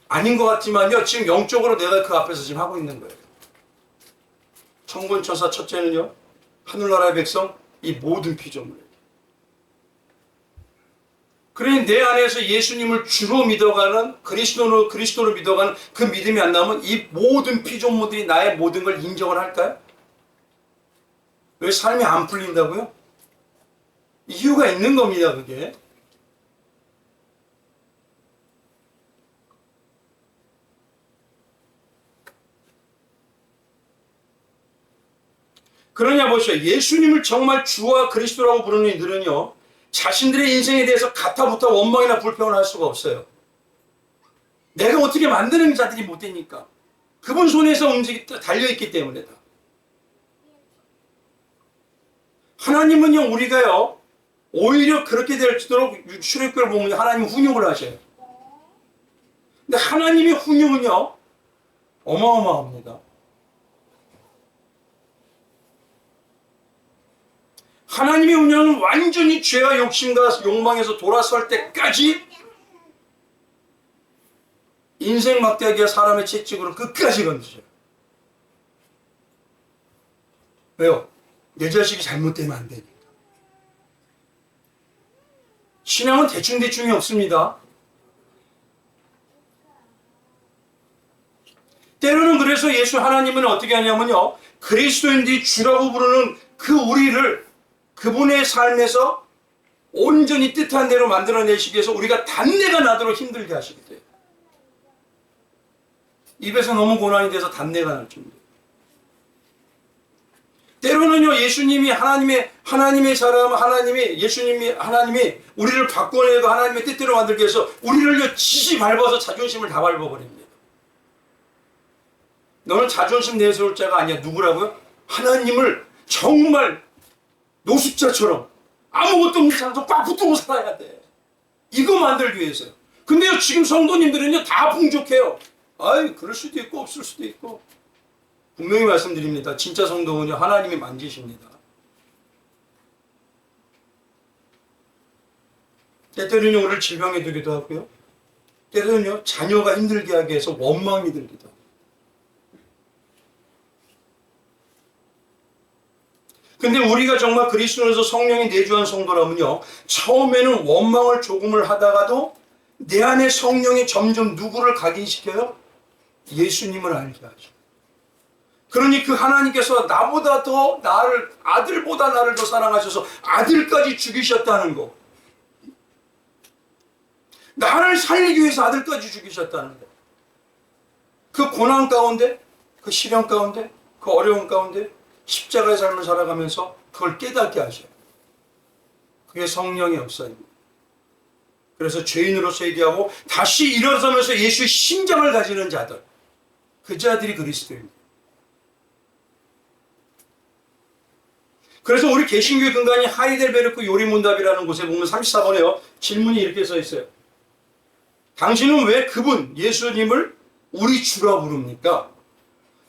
아닌 것 같지만요, 지금 영적으로 내가 그 앞에서 지금 하고 있는 거예요. 천군천사 첫째는요, 하늘나라의 백성, 이 모든 피조물. 그러니 내 안에서 예수님을 주로 믿어가는, 그리스도로 믿어가는 그 믿음이 안 나오면 이 모든 피조물들이 나의 모든 걸 인정을 할까요? 왜 삶이 안 풀린다고요? 이유가 있는 겁니다, 그게. 그러냐 보시오. 예수님을 정말 주와 그리스도라고 부르는 이들은요, 자신들의 인생에 대해서 가타부타 원망이나 불평을 할 수가 없어요. 내가 어떻게 만드는 자들이 못 되니까. 그분 손에서 달려있기 때문에다. 하나님은요, 우리가요, 오히려 그렇게 될수록 출애굽기를 보면 하나님은 훈육을 하셔요. 근데 하나님의 훈육은요, 어마어마합니다. 하나님의 훈육은 완전히 죄와 욕심과 욕망에서 돌아설 때까지 인생 막대기와 사람의 채찍으로 끝까지 건드려요. 왜요? 내 자식이 잘못되면 안 되니까. 신앙은 대충대충이 없습니다. 때로는 그래서 예수 하나님은 어떻게 하냐면요, 그리스도인들이 주라고 부르는 그 우리를 그분의 삶에서 온전히 뜻한 대로 만들어내시기 위해서 우리가 단내가 나도록 힘들게 하시게 돼요. 입에서 너무 고난이 돼서 단내가 날 정도. 때로는요, 예수님이 하나님의 사람, 하나님이 우리를 바꿔내고 하나님의 뜻대로 만들기 위해서 우리를요, 지지 밟아서 자존심을 다 밟아버립니다. 너는 자존심 내세울 자가 아니야. 누구라고요? 하나님을 정말 노숙자처럼 아무것도 없는 사람도 꽉 붙들고 살아야 돼. 이거 만들기 위해서요. 근데요, 지금 성도님들은요, 다 풍족해요. 아이, 그럴 수도 있고 없을 수도 있고. 분명히 말씀드립니다. 진짜 성도는요, 하나님이 만지십니다. 때때로는 우리를 질병에 두기도 하고요, 때때로는요, 자녀가 힘들게 하기 위해서 원망이 들기도 하고. 근데 우리가 정말 그리스도에서 성령이 내주한 성도라면요, 처음에는 원망을 조금을 하다가도 내 안에 성령이 점점 누구를 각인시켜요? 예수님을 알게 하죠. 그러니 그 하나님께서 나보다 더 나를, 아들보다 나를 더 사랑하셔서 아들까지 죽이셨다는 거, 나를 살리기 위해서 아들까지 죽이셨다는 거, 그 고난 가운데, 그 시련 가운데, 그 어려움 가운데 십자가의 삶을 살아가면서 그걸 깨닫게 하셔요. 그게 성령의 역사입니다. 그래서 죄인으로서 얘기하고 다시 일어서면서 예수의 심장을 가지는 자들, 그 자들이 그리스도입니다. 그래서 우리 개신교의 근간이 하이델베르크 요리문답이라는 곳에 보면 34번에요. 질문이 이렇게 써 있어요. 당신은 왜 그분, 예수님을 우리 주라고 부릅니까?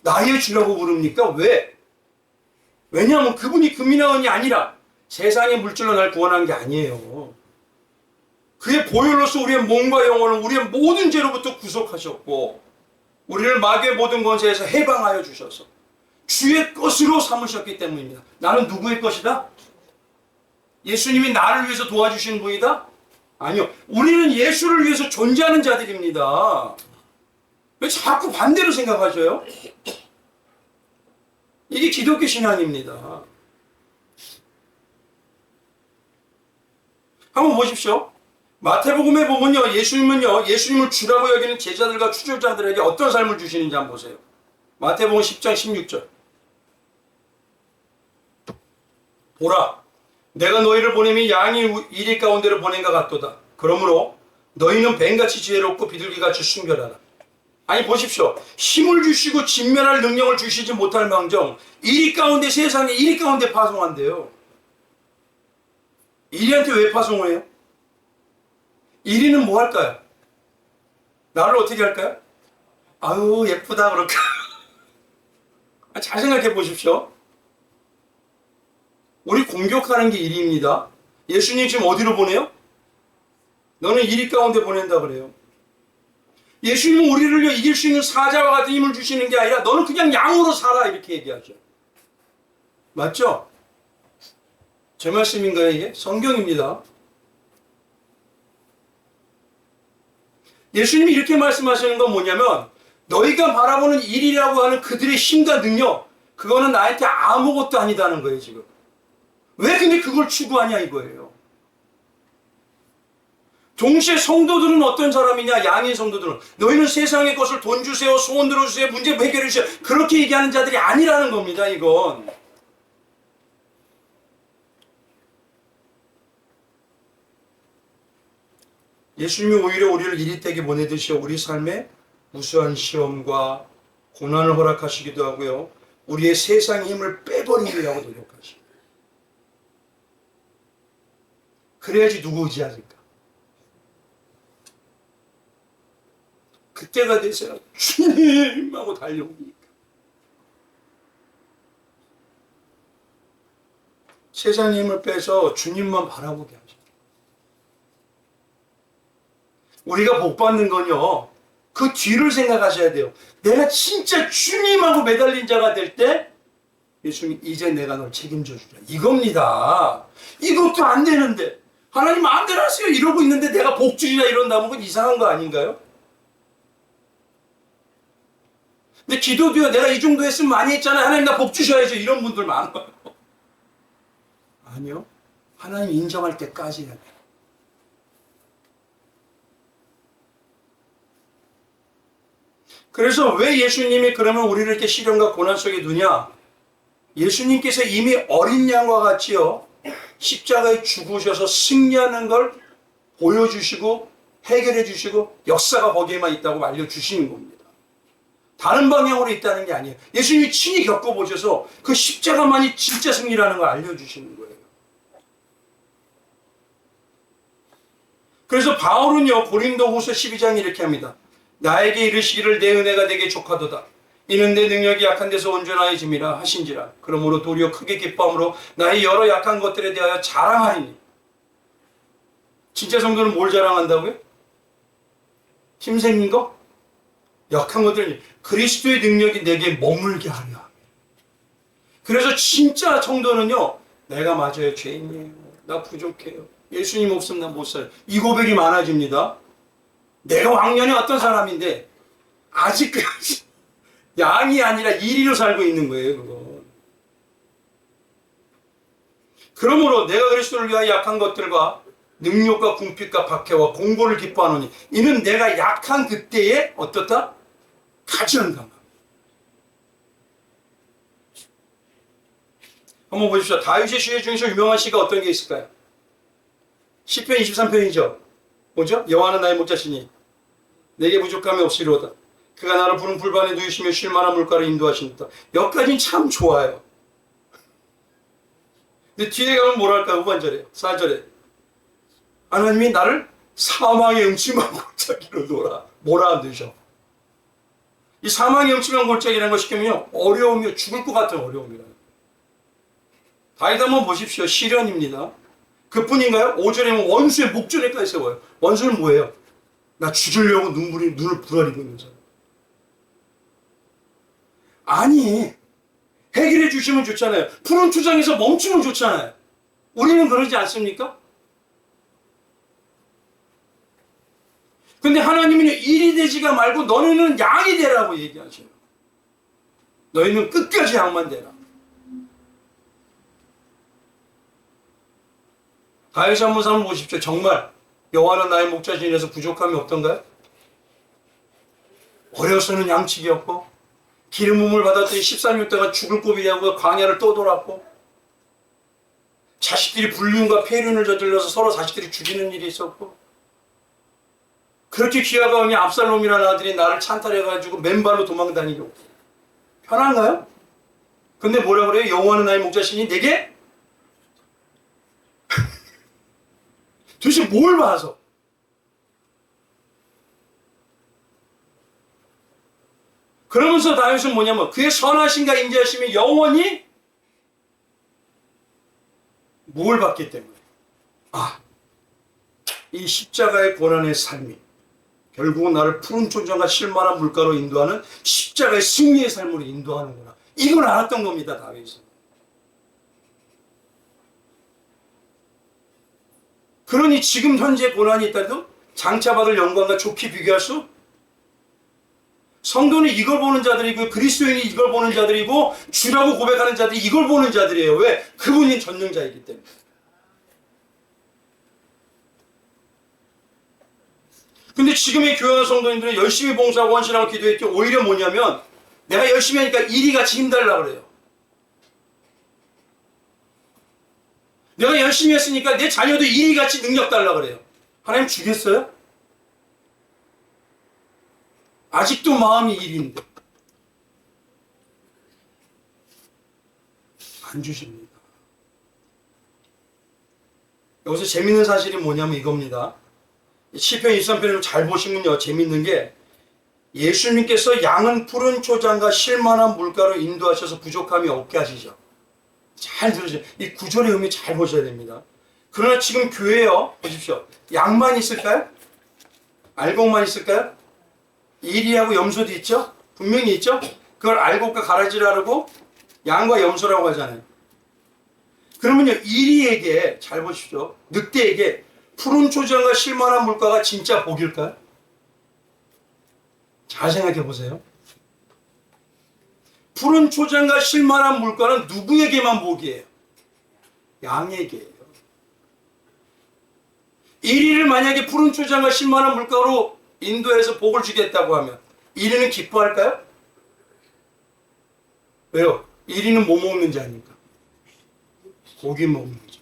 나의 주라고 부릅니까? 왜? 왜냐하면 그분이 금이나 은이 아니라 세상의 물질로 날 구원한 게 아니에요. 그의 보혈로서 우리의 몸과 영혼을 우리의 모든 죄로부터 구속하셨고 우리를 마귀의 모든 권세에서 해방하여 주셔서 주의 것으로 삼으셨기 때문입니다. 나는 누구의 것이다? 예수님이 나를 위해서 도와주시는 분이다? 아니요. 우리는 예수를 위해서 존재하는 자들입니다. 왜 자꾸 반대로 생각하셔요? 이게 기독교 신앙입니다. 한번 보십시오. 마태복음에 보면요, 예수님을 주라고 여기는 제자들과 추종자들에게 어떤 삶을 주시는지 한번 보세요. 마태복음 10장 16절. 보라, 내가 너희를 보냄이 양이 이리 가운데로 보낸 것 같도다. 그러므로 너희는 뱀같이 지혜롭고 비둘기같이 순결하라. 아니 보십시오. 힘을 주시고 진멸할 능력을 주시지 못할 망정 이리 가운데, 세상에 이리 가운데 파송한대요. 이리한테 왜 파송을 해요? 이리는 뭐 할까요? 나를 어떻게 할까요? 아유 예쁘다 그럴까? 잘 생각해 보십시오. 우리 공격하는 게 이리입니다. 예수님 지금 어디로 보내요? 너는 이리 가운데 보낸다 그래요. 예수님은 우리를 이길 수 있는 사자와 같은 힘을 주시는 게 아니라 너는 그냥 양으로 살아 이렇게 얘기하죠. 맞죠? 제 말씀인가요 이게? 성경입니다. 예수님이 이렇게 말씀하시는 건 뭐냐면 너희가 바라보는 일이라고 하는 그들의 힘과 능력, 그거는 나한테 아무것도 아니다는 거예요 지금. 왜 근데 그걸 추구하냐 이거예요. 동시에 성도들은 어떤 사람이냐? 양인 성도들은 너희는 세상의 것을 돈 주세요, 소원 들어주세요, 문제 해결해 주세요, 그렇게 얘기하는 자들이 아니라는 겁니다. 이건 예수님이 오히려 우리를 이리되게 보내듯이 우리 삶에 무수한 시험과 고난을 허락하시기도 하고요. 우리의 세상 힘을 빼버리려고 노력하시고. 그래야지 누구 의지하실까? 그때가 되세요. 주님 하고 달려오니까. 세상의 힘을 빼서 주님만 바라보게 하죠. 우리가 복 받는 건요, 그 뒤를 생각하셔야 돼요. 내가 진짜 주님하고 매달린 자가 될 때, 예수님, 이제 내가 널 책임져 주라. 이겁니다. 이것도 안 되는데, 하나님 마음대로 하세요. 이러고 있는데 내가 복 주리라 이런다면 그건 이상한 거 아닌가요? 근데 기도도요, 내가 이 정도 했으면 많이 했잖아요. 하나님 나 복 주셔야죠. 이런 분들 많아요. 아니요. 하나님 인정할 때까지 해야 돼요. 그래서 왜 예수님이 그러면 우리를 이렇게 시련과 고난 속에 두냐? 예수님께서 이미 어린 양과 같이요, 십자가에 죽으셔서 승리하는 걸 보여주시고 해결해 주시고 역사가 거기에만 있다고 알려주시는 겁니다. 다른 방향으로 있다는 게 아니에요. 예수님이 친히 겪어보셔서 그 십자가만이 진짜 승리라는 걸 알려주시는 거예요. 그래서 바울은요, 고린도후서 12장 이렇게 합니다. 나에게 이르시기를 내 은혜가 내게 족하도다. 이는 내 능력이 약한 데서 온전하여짐이라 하신지라. 그러므로 도리어 크게 기뻐함으로 나의 여러 약한 것들에 대하여 자랑하리니. 진짜 성도는 뭘 자랑한다고요? 힘생긴 거? 약한 것들은 그리스도의 능력이 내게 머물게 하려 합니다. 그래서 진짜 성도는요, 내가 맞아요, 죄인이에요, 나 부족해요, 예수님 없으면 나 못 살아요, 이 고백이 많아집니다. 내가 왕년에 어떤 사람인데 아직까지 양이 아니라 이리로 살고 있는 거예요, 그거. 그러므로 내가 그리스도를 위하여 약한 것들과 능력과 궁핍과 박해와 공고를 기뻐하노니 이는 내가 약한 그때에 어떻다? 가장 강함. 한번 보십시오. 다윗의 시의 중에서 유명한 시가 어떤 게 있을까요? 시편 23편이죠. 뭐죠? 여호와는 나의 목자시니 내게 부족함이 없으리로다. 그가 나를 푸른 풀밭에 누이시며 쉴 만한 물가를 인도하신다. 여기까지는 참 좋아요. 근데 뒤에 가면 뭐랄까? 후반절에, 4절에 하나님이 나를 사망의 음침한 골짜기로 몰아넣으셔. 이 사망의 음침한 골짜기라는 걸 시키면요, 어려움이요, 죽을 것 같은 어려움이라는. 다윗 한번 보십시오. 시련입니다. 그뿐인가요? 5절에 원수의 목전에까지 세워요. 원수는 뭐예요? 나 죽이려고 눈을 부라리고 있는 사람. 아니, 해결해 주시면 좋잖아요. 푸른 초장에서 멈추면 좋잖아요. 우리는 그러지 않습니까? 근데 하나님은 일이 되지가 말고 너네는 양이 되라고 얘기하셔요. 너희는 끝까지 양만 되라. 다윗 한번 보십시오. 정말 여호와는 나의 목자시니라서 부족함이 없던가요? 어려서는 양치기 없고 기름 부음을 받았더니 13년 동안 죽을 고비하고 광야를 떠돌았고 자식들이 불륜과 폐륜을 저질러서 서로 자식들이 죽이는 일이 있었고 그렇게 기아가 오니 압살롬이라는 아들이 나를 찬탈해가지고 맨발로 도망다니고 편한가요? 근데 뭐라 그래요? 여호와는 나의 목자시니 내게 도대체 뭘 봐서? 그러면서 다윗은 뭐냐면 그의 선하심과 인자하심이 영원히 뭘 받기 때문에 이 십자가의 고난의 삶이 결국은 나를 푸른 초장과 쉴만한 물가로 인도하는 십자가의 승리의 삶으로 인도하는구나. 이걸 알았던 겁니다, 다윗은. 그러니 지금 현재 고난이 있다도 장차 받을 영광과 좋게 비교할 수? 성도는 이걸 보는 자들이고 그리스도인이 이걸 보는 자들이고 주라고 고백하는 자들이 이걸 보는 자들이에요. 왜? 그분이 전능자이기 때문에. 근데 지금의 교회와 성도님들은 열심히 봉사하고 헌신하고 기도했죠. 오히려 뭐냐면 내가 열심히 하니까 일이 같이 힘달라고 그래요. 내가 열심히 했으니까 내 자녀도 일이 같이 능력 달라고 그래요. 하나님 주겠어요? 아직도 마음이 일인데 안 주십니다. 여기서 재밌는 사실이 뭐냐면 이겁니다. 시편 23편을 잘 보시면요, 재밌는 게 예수님께서 양은 푸른 초장과 쉴만한 물가로 인도하셔서 부족함이 없게 하시죠. 잘 들으세요. 이 구절의 의미 잘 보셔야 됩니다. 그러나 지금 교회요, 보십시오. 양만 있을까요? 알곡만 있을까요? 이리하고 염소도 있죠? 분명히 있죠? 그걸 알곡과 가라지라고 양과 염소라고 하잖아요. 그러면요, 이리에게, 잘 보십시오. 늑대에게 푸른 초장과 쉴만한 물가가 진짜 복일까요? 잘 생각해 보세요. 푸른 초장과 쉴만한 물가는 누구에게만 복이에요? 양에게예요. 이리를 만약에 푸른 초장과 쉴만한 물가로 인도해서 복을 주겠다고 하면 이리는 기뻐할까요? 왜요? 이리는 뭐 먹는 자니까? 고기 먹는 자.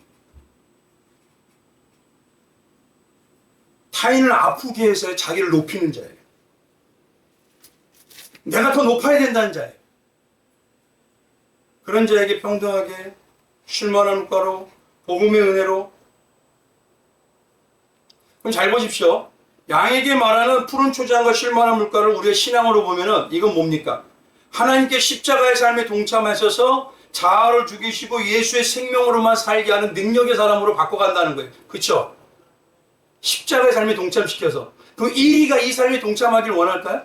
타인을 아프게 해서 자기를 높이는 자예요. 내가 더 높아야 된다는 자예요. 그런 자에게 평등하게 쉴만한 물가로 복음의 은혜로. 그럼 잘 보십시오. 양에게 말하는 푸른 초장과 쉴만한 물가를 우리의 신앙으로 보면은 이건 뭡니까? 하나님께 십자가의 삶에 동참하셔서 자아를 죽이시고 예수의 생명으로만 살게 하는 능력의 사람으로 바꿔간다는 거예요. 그렇죠? 십자가의 삶에 동참시켜서. 그럼 이리가 이 삶에 동참하길 원할까요?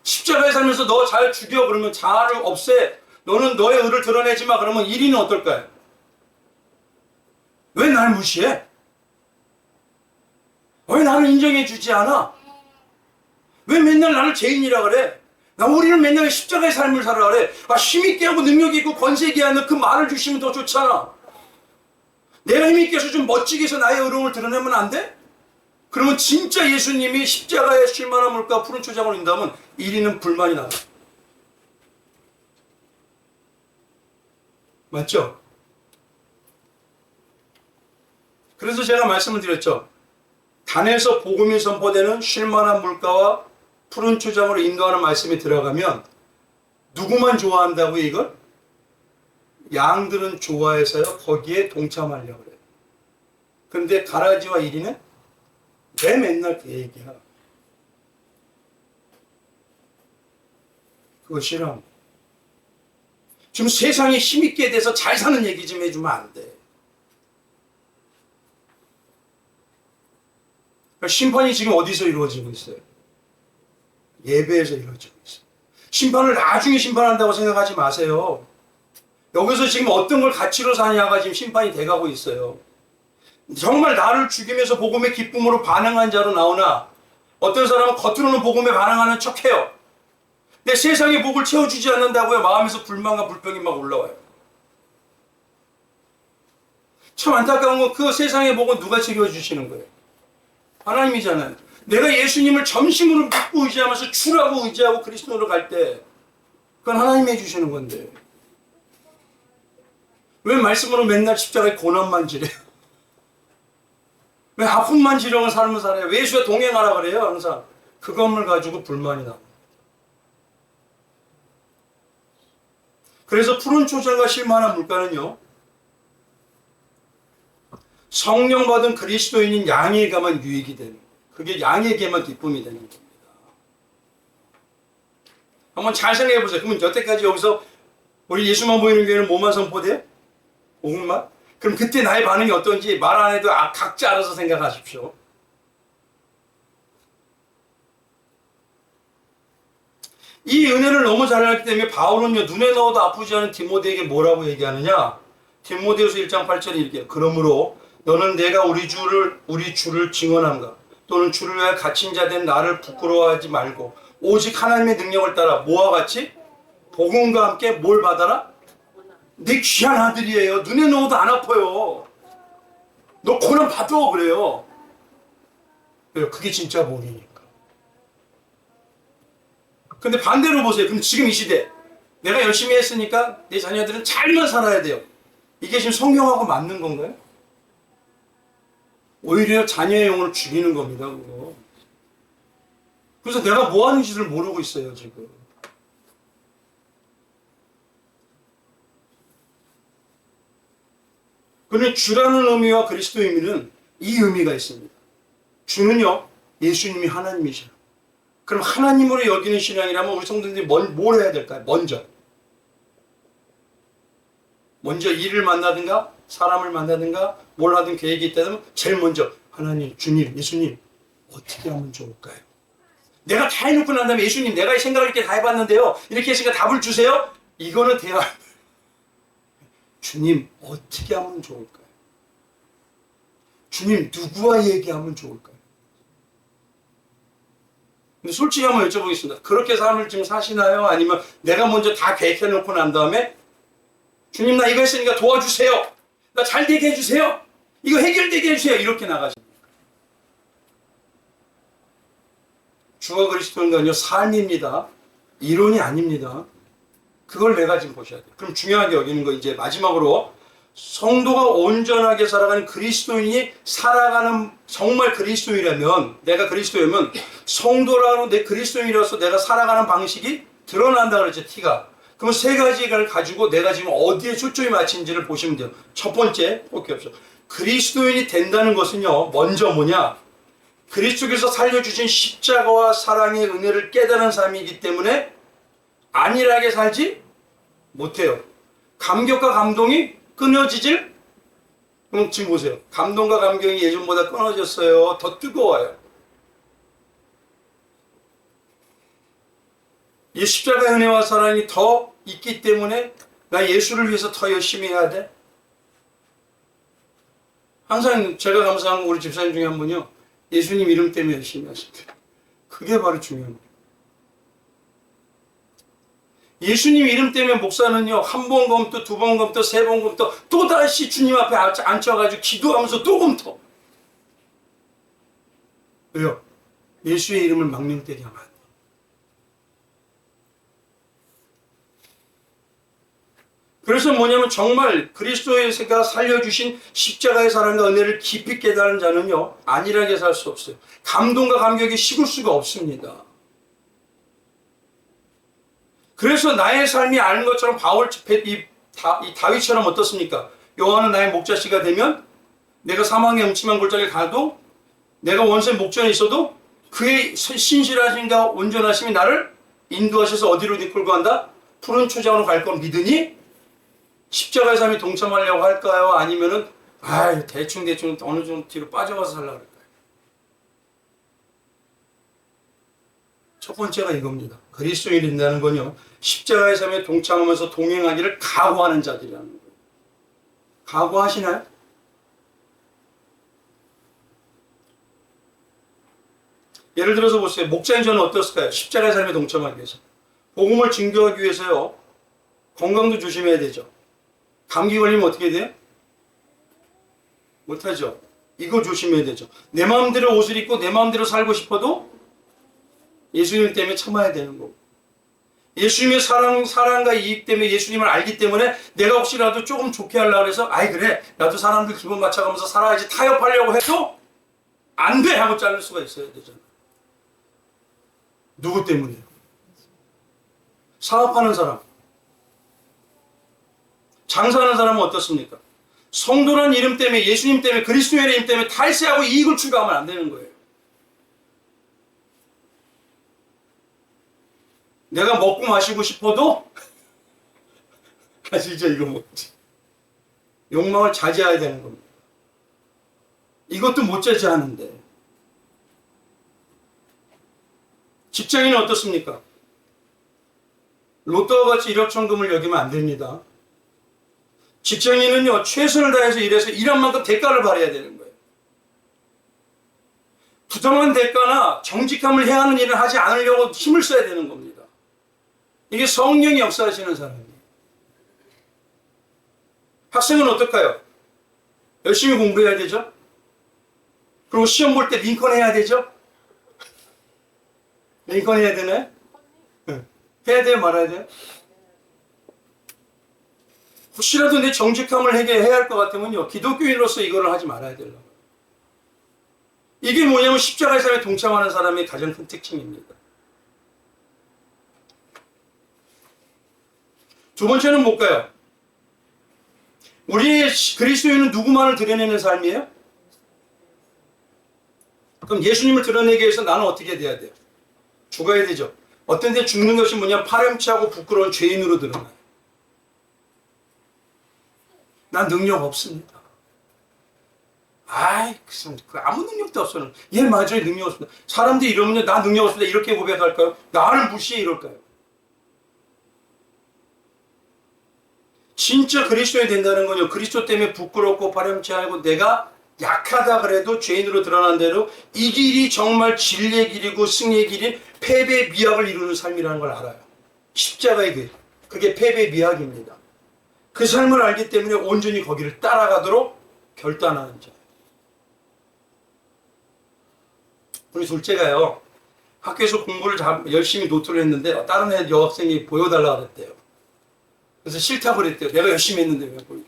십자가의 삶에서 너 잘 죽여 그러면 자아를 없애. 너는 너의 의를 드러내지 마 그러면 이리는 어떨까요? 왜 날 무시해? 왜 나를 인정해 주지 않아? 왜 맨날 나를 죄인이라 그래? 우리는 맨날 십자가의 삶을 살아 그래. 힘있게 하고 능력 있고 권세 있게 하는 그 말을 주시면 더 좋잖아. 내가 힘있게 해서 좀 멋지게 해서 나의 의로움을 드러내면 안 돼? 그러면 진짜 예수님이 십자가에 쉴만한 물가 푸른 초장으로 인다면 이리는 불만이 나와. 맞죠? 그래서 제가 말씀을 드렸죠. 단에서 복음이 선포되는 쉴만한 물가와 푸른 초장으로 인도하는 말씀이 들어가면 누구만 좋아한다고요 이걸? 양들은 좋아해서요 거기에 동참하려고 그래요. 그런데 가라지와 이리는 왜 맨날 그 얘기야? 그거 싫어. 지금 세상에 힘있게 돼서 잘 사는 얘기 좀 해주면 안 돼. 심판이 지금 어디서 이루어지고 있어요? 예배에서 이루어지고 있어요. 심판을 나중에 심판한다고 생각하지 마세요. 여기서 지금 어떤 걸 가치로 사냐가 지금 심판이 돼가고 있어요. 정말 나를 죽이면서 복음의 기쁨으로 반응한 자로 나오나 어떤 사람은 겉으로는 복음에 반응하는 척해요. 근데 세상의 복을 채워주지 않는다고요. 마음에서 불만과 불평이 막 올라와요. 참 안타까운 건 그 세상의 복은 누가 챙겨주시는 거예요? 하나님이잖아요. 내가 예수님을 점심으로 믿고 의지하면서 주라고 의지하고 그리스도로 갈 때 그건 하나님이 해주시는 건데 왜 말씀으로 맨날 십자가에 고난만 지래요? 왜 아픔만 지르는 삶을 살아요? 왜 예수와 동행하라 그래요? 항상 그것을 가지고 불만이 나. 그래서 푸른 초장과 쉴만한 물가는요 성령 받은 그리스도인인 양에게만 유익이 되는 거예요. 그게 양에게만 기쁨이 되는 겁니다. 한번 잘 생각해 보세요. 그러면 여태까지 여기서 우리 예수만 보이는 교회는 뭐만 선포돼요? 복음만? 그럼 그때 나의 반응이 어떤지 말 안 해도 각자 알아서 생각하십시오. 이 은혜를 너무 잘 알기 때문에 바울은요 눈에 넣어도 아프지 않은 디모데에게 뭐라고 얘기하느냐? 디모데후서 1장 8절에 이렇게 그러므로 너는 내가 우리 주를 증언함과 또는 주를 위하여 갇힌 자 된 나를 부끄러워하지 말고 오직 하나님의 능력을 따라 뭐와 같이 복음과 함께 뭘 받아라? 내 귀한 아들이에요. 눈에 넣어도 안 아파요. 너 고난 받아 그래요. 왜요? 그게 진짜 복이니까. 근데 반대로 보세요. 그럼 지금 이 시대 내가 열심히 했으니까 내 자녀들은 잘만 살아야 돼요. 이게 지금 성경하고 맞는 건가요? 오히려 자녀의 영혼을 죽이는 겁니다. 그거. 그래서 내가 뭐 하는지를 모르고 있어요, 지금. 그런데 주라는 의미와 그리스도의 의미는 이 의미가 있습니다. 주는요, 예수님이 하나님이시라. 그럼 하나님으로 여기는 신앙이라면 우리 성도들이 뭘 해야 될까요? 먼저 일을 만나든가 사람을 만나든가 뭘 하든 계획이 있다면 제일 먼저 하나님, 주님, 예수님 어떻게 하면 좋을까요? 내가 다 해놓고 난 다음에 예수님 내가 이 생각을 이렇게 다 해봤는데요. 이렇게 했으니까 답을 주세요. 이거는 대화. 주님 어떻게 하면 좋을까요? 주님 누구와 얘기하면 좋을까요? 근데 솔직히 한번 여쭤보겠습니다. 그렇게 삶을 지금 사시나요? 아니면 내가 먼저 다 계획해놓고 난 다음에 주님 나 이거 했으니까 도와주세요. 나 잘 되게 해주세요. 이거 해결되게 해주세요. 이렇게 나가십니까? 주가 그리스도는 건요 삶입니다. 이론이 아닙니다. 그걸 내가 지금 보셔야 돼요. 그럼 중요하게 여기는 거 이제 마지막으로 성도가 온전하게 살아가는 그리스도인이 살아가는 정말 그리스도인이라면 내가 그리스도이면 성도라는 내 그리스도인이라서 내가 살아가는 방식이 드러난다 그랬죠. 티가. 그럼 세 가지를 가지고 내가 지금 어디에 초점이 맞힌지를 보시면 돼요. 첫 번째 볼게요. 그리스도인이 된다는 것은요 먼저 뭐냐 그리스도께서 살려주신 십자가와 사랑의 은혜를 깨달은 삶이기 때문에 안일하게 살지 못해요. 감격과 감동이 끊어지질 그럼 지금 보세요. 감동과 감격이 예전보다 끊어졌어요. 더 뜨거워요. 이 십자가의 은혜와 사랑이 더 있기 때문에 나 예수를 위해서 더 열심히 해야 돼. 항상 제가 감사한 우리 집사님 중에 한 분이요. 예수님 이름 때문에 열심히 하십니다. 그게 바로 중요한 거예요. 예수님 이름 때문에 목사는요, 한 번 검토, 두 번 검토, 세 번 검토, 또다시 주님 앞에 앉혀가지고 기도하면서 또 검토. 왜요? 예수의 이름을 망명되게 하면 안 돼요. 그래서 뭐냐면 정말 그리스도가 살려주신 십자가의 사랑과 은혜를 깊이 깨달은 자는요, 안일하게 살 수 없어요. 감동과 감격이 식을 수가 없습니다. 그래서 나의 삶이 아는 것처럼 이 다윗처럼 어떻습니까? 여호와는 나의 목자시가 되면 내가 사망의 음침한 골짜기를 가도 내가 원수의 목전에 있어도 그의 신실하심과 온전하심이 나를 인도하셔서 어디로 이끌고 간다? 푸른 초장으로 갈 걸 믿으니 십자가의 삶에 동참하려고 할까요? 아니면은 대충 어느 정도 뒤로 빠져가서 살려고 할까요? 첫 번째가 이겁니다. 그리스도인이 된다는 건요. 십자가의 삶에 동참하면서 동행하기를 각오하는 자들이라는 거예요. 각오하시나요? 예를 들어서 보세요. 목자인 저는 어떻을까요? 십자가의 삶에 동참하기 위해서. 복음을 증거하기 위해서요. 건강도 조심해야 되죠. 감기 걸리면 어떻게 돼요? 못하죠. 이거 조심해야 되죠. 내 마음대로 옷을 입고 내 마음대로 살고 싶어도 예수님 때문에 참아야 되는 거고. 예수님의 사랑과 이익 때문에 예수님을 알기 때문에 내가 혹시라도 조금 좋게 하려고 해서 그래 나도 사람들 기분 맞춰가면서 살아야지 타협하려고 해도 안 돼 하고 자를 수가 있어야 되잖아요. 누구 때문이에요? 사업하는 사람, 장사하는 사람은 어떻습니까? 성도라는 이름 때문에 예수님 때문에 그리스도의 이름 때문에 탈세하고 이익을 추구하면 안 되는 거예요. 내가 먹고 마시고 싶어도 진짜 이거 뭐지? 욕망을 자제해야 되는 겁니다. 이것도 못 자제하는데 직장인은 어떻습니까? 로또와 같이 일확천금을 여기면 안 됩니다. 직장인은요 최선을 다해서 일해서 일한 만큼 대가를 받아야 되는 거예요. 부당한 대가나 정직함을 해야 하는 일을 하지 않으려고 힘을 써야 되는 겁니다. 이게 성령이 역사하시는 사람이에요. 학생은 어떨까요? 열심히 공부해야 되죠? 그리고 시험 볼 때 링컨 해야 되죠? 링컨 해야 되나요? 해야 돼요? 말아야 돼요? 혹시라도 내 정직함을 해야 할 것 같으면요 기독교인으로서 이거를 하지 말아야 되려고. 이게 뭐냐면 십자가의 삶에 동참하는 사람의 가장 큰 특징입니다. 두 번째는 뭘까요? 우리 그리스도인은 누구만을 드러내는 삶이에요? 그럼 예수님을 드러내기 위해서 나는 어떻게 돼야 돼요? 죽어야 되죠. 어떤 데 죽는 것이 뭐냐? 파렴치하고 부끄러운 죄인으로 드러나요. 난 능력 없습니다. 아이, 아무 능력도 없어요. 얘 맞아요, 능력 없습니다. 사람들이 이러면 나 능력 없습니다. 이렇게 고백할까요? 나를 무시해 이럴까요? 진짜 그리스도인이 된다는 건요, 그리스도 때문에 부끄럽고 파렴치하고 내가 약하다 그래도 죄인으로 드러난 대로 이 길이 정말 진리의 길이고 승리의 길인 패배의 미학을 이루는 삶이라는 걸 알아요. 십자가의 길. 그게 패배의 미학입니다. 그 삶을 알기 때문에 온전히 거기를 따라가도록 결단하는 자. 우리 둘째가요, 학교에서 공부를 열심히 노트를 했는데 다른 애 여학생이 보여달라고 그랬대요. 그래서 싫다고 그랬대요. 내가 열심히 했는데 왜 보이게.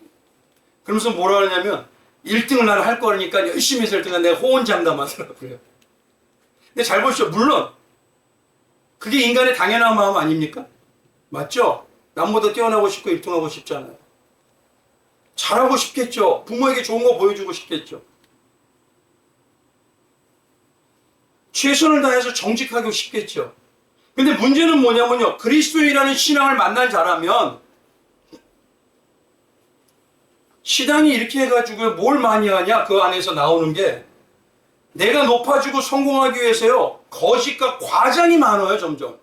그러면서 뭐라 하냐면 1등을 나는 할 거니까 열심히 해서 1등은 내가 호언장담하더라고요. 근데 잘 보시죠. 물론 그게 인간의 당연한 마음 아닙니까? 맞죠? 남보다 뛰어나고 싶고 1등하고 싶잖아요. 잘하고 싶겠죠. 부모에게 좋은 거 보여주고 싶겠죠. 최선을 다해서 정직하고 싶겠죠. 근데 문제는 뭐냐면요, 그리스도인이라는 신앙을 만난 자라면 시당이 이렇게 해가지고 뭘 많이 하냐, 그 안에서 나오는 게 내가 높아지고 성공하기 위해서요, 거짓과 과장이 많아요. 점점.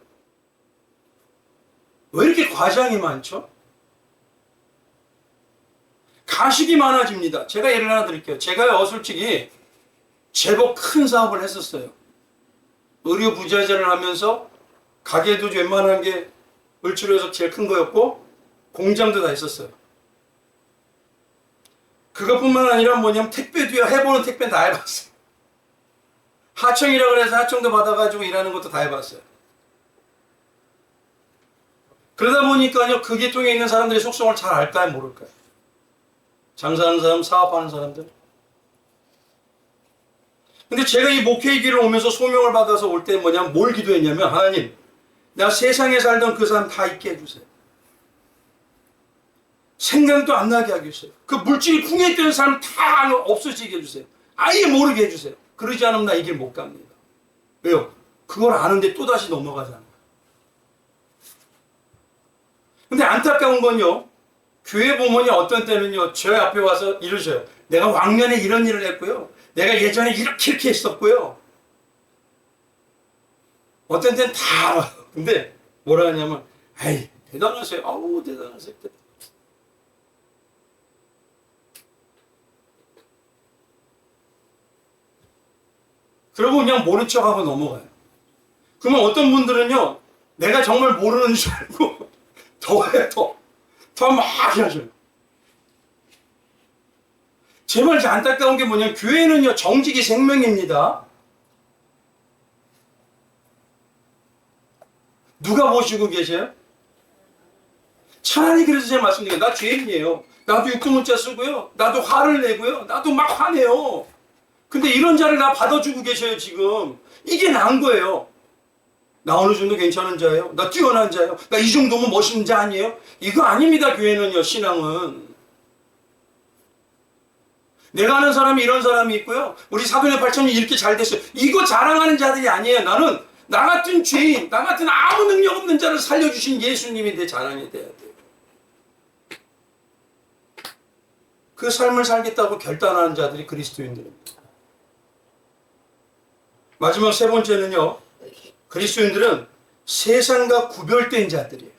왜 이렇게 과장이 많죠? 가식이 많아집니다. 제가 예를 하나 드릴게요. 제가요, 솔직히 제법 큰 사업을 했었어요. 의료 부자재를 하면서 가게도 웬만한 게 을지로에서 제일 큰 거였고 공장도 다 있었어요. 그것뿐만 아니라 뭐냐면 택배도요, 해보는 택배는 다 해봤어요. 하청이라고 해서 하청도 받아가지고 일하는 것도 다 해봤어요. 그러다 보니까요, 그 계통에 있는 사람들의 속성을 잘 알까요, 모를까요? 장사하는 사람, 사업하는 사람들. 근데 제가 이 목회의 길을 오면서 소명을 받아서 올 때 뭐냐면 뭘 기도했냐면, 하나님, 내가 세상에 살던 그 사람 다 있게 해주세요. 생각도 안 나게 해주세요. 그 물질이 풍요했던 사람 다 없어지게 해주세요. 아예 모르게 해주세요. 그러지 않으면 나 이 길 못 갑니다. 왜요? 그걸 아는데 또다시 넘어가잖아요. 근데 안타까운 건요, 교회 보면요, 어떤 때는요, 저 앞에 와서 이러셔요. 내가 왕년에 이런 일을 했고요. 내가 예전에 이렇게 했었고요. 어떤 때는 다 알아요. 근데 뭐라 하냐면, 아이, 대단하세요. 아우, 대단하세요. 그러고 그냥 모른 척하고 넘어가요. 그러면 어떤 분들은요, 내가 정말 모르는 줄 알고 더해, 더 막 하셔요. 제발 안타까운 게 뭐냐면, 교회는요, 정직이 생명입니다. 누가 보시고 계세요? 차라리 그래서 제가 말씀드려요. 나 죄인이에요. 나도 육두문자 쓰고요. 나도 화를 내고요. 나도 막 화내요. 근데 이런 자를 나 받아주고 계셔요, 지금. 이게 나은 거예요. 나 어느 정도 괜찮은 자예요? 나 뛰어난 자예요? 나 이 정도면 멋있는 자 아니에요? 이거 아닙니다, 교회는요, 신앙은. 내가 아는 사람이 이런 사람이 있고요. 우리 사도의 8천이 이렇게 잘 됐어요. 이거 자랑하는 자들이 아니에요. 나는 나 같은 죄인, 나 같은 아무 능력 없는 자를 살려주신 예수님이 내 자랑이 돼야 돼요. 그 삶을 살겠다고 결단하는 자들이 그리스도인들입니다. 마지막 세 번째는요, 그리스도인들은 세상과 구별된 자들이에요.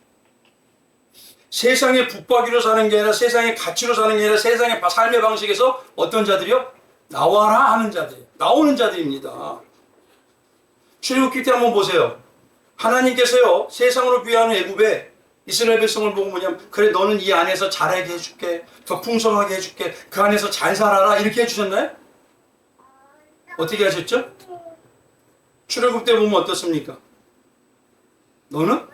세상의 붙박이로 사는 게 아니라 세상의 가치로 사는 게 아니라 세상의 삶의 방식에서 어떤 자들이요? 나와라 하는 자들, 나오는 자들입니다. 출애굽기 때 한번 보세요. 하나님께서요, 세상으로 귀하는 애굽에 이스라엘 백성을 보고 뭐냐면, 그래 너는 이 안에서 자라게 해줄게, 더 풍성하게 해줄게, 그 안에서 잘 살아라, 이렇게 해주셨나요? 어떻게 하셨죠? 출애굽 때 보면 어떻습니까? 너는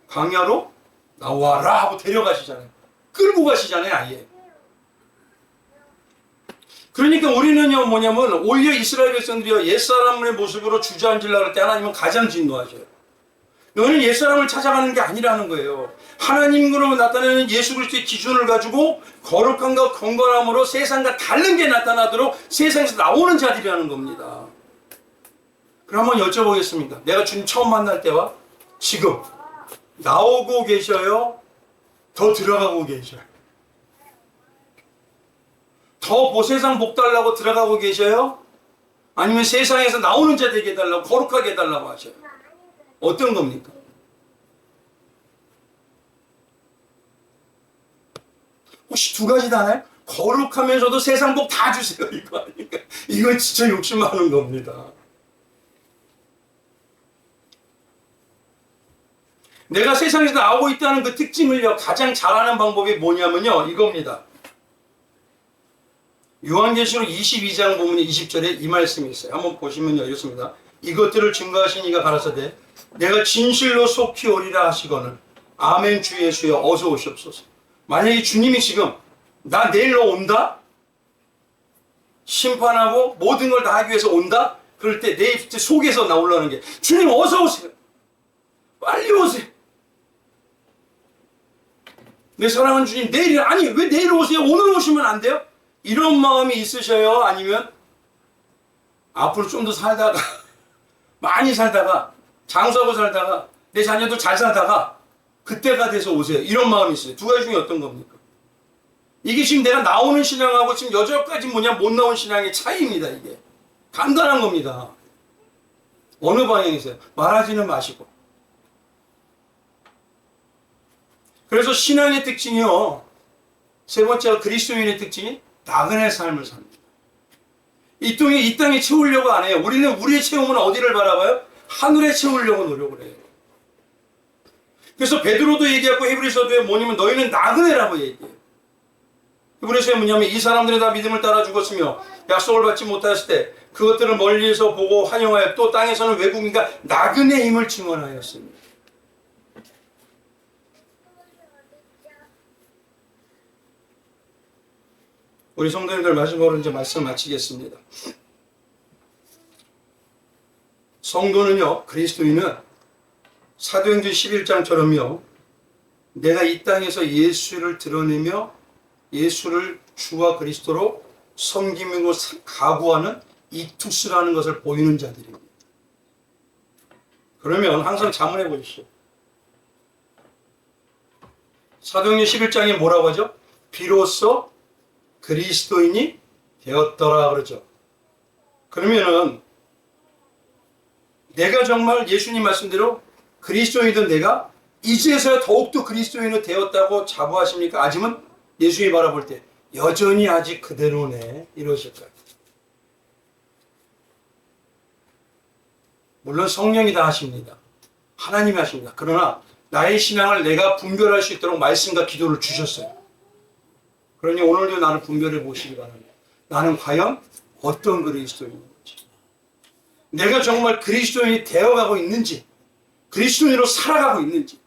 광야로 나와라 하고 데려가시잖아요. 끌고 가시잖아요, 아예. 그러니까 우리는요 뭐냐면 오히려 이스라엘 백성들이요 옛사람의 모습으로 주저앉으려고 할 때 하나님은 가장 진노하셔요. 너는 옛사람을 찾아가는 게 아니라는 거예요. 하나님으로 나타내는 예수 그리스도의 기준을 가지고 거룩함과 경건함으로 세상과 다른 게 나타나도록 세상에서 나오는 자들이라는 겁니다. 그럼 한번 여쭤보겠습니다. 내가 주님 처음 만날 때와 지금 나오고 계셔요? 더 들어가고 계셔요? 더 세상 복 달라고 들어가고 계셔요? 아니면 세상에서 나오는 자 되게 해달라고 거룩하게 해달라고 하셔요? 어떤 겁니까? 혹시 두 가지 다 하나요? 거룩하면서도 세상 복 다 주세요 이거 아닙니까? 이건 진짜 욕심 많은 겁니다. 내가 세상에서 나오고 있다는 그 특징을요 가장 잘하는 방법이 뭐냐면요 이겁니다. 요한계시록 22장 보면 20절에 이 말씀이 있어요. 한번 보시면요 이렇습니다. 이것들을 증거하신 이가 가라사대 내가 진실로 속히 오리라 하시거늘 아멘 주 예수여 어서 오시옵소서. 만약에 주님이 지금 나 내일로 온다? 심판하고 모든 걸 다 하기 위해서 온다? 그럴 때 내 속에서 나오려는 게 주님 어서 오세요. 빨리 오세요. 내 사랑하는 주님 내일 아니 왜 내일 오세요? 오늘 오시면 안 돼요? 이런 마음이 있으셔요? 아니면 앞으로 좀 더 살다가 많이 살다가 장수하고 살다가 내 자녀도 잘 살다가 그때가 돼서 오세요. 이런 마음이 있어요. 두 가지 중에 어떤 겁니까? 이게 지금 내가 나오는 신앙하고 지금 여전까지 못 나온 신앙의 차이입니다. 이게 간단한 겁니다. 어느 방향이세요? 말하지는 마시고. 그래서 신앙의 특징이요. 세 번째가 그리스도인의 특징이 나그네 삶을 삽니다. 이 땅에 채우려고 안 해요. 우리는 우리의 채움은 어디를 바라봐요? 하늘에 채우려고 노력을 해요. 그래서 베드로도 얘기하고 히브리서도에 뭐냐면 너희는 나그네라고 얘기해요. 히브리서에 뭐냐면 이 사람들이 다 믿음을 따라 죽었으며 약속을 받지 못하였을 때 그것들을 멀리에서 보고 환영하여 또 땅에서는 외국인과 나그네임을 증언하였습니다. 우리 성도님들 마지막으로 이제 말씀 마치겠습니다. 성도는요, 그리스도인은 사도행전 11장처럼요, 내가 이 땅에서 예수를 드러내며 예수를 주와 그리스도로 섬김으로 가구하는 이투스라는 것을 보이는 자들입니다. 그러면 항상 자문해 보십시오. 사도행전 11장에 뭐라고 하죠? 비로소 그리스도인이 되었더라 그러죠. 그러면은 내가 정말 예수님 말씀대로 그리스도인이던 내가 이제서야 더욱더 그리스도인이 되었다고 자부하십니까? 아직은 예수님이 바라볼 때 여전히 아직 그대로네 이러실까요? 물론 성령이 다 하십니다. 하나님이 하십니다. 그러나 나의 신앙을 내가 분별할 수 있도록 말씀과 기도를 주셨어요. 그러니 오늘도 나를 분별해 보시기 바랍니다. 나는 과연 어떤 그리스도인인지, 내가 정말 그리스도인이 되어가고 있는지, 그리스도인으로 살아가고 있는지,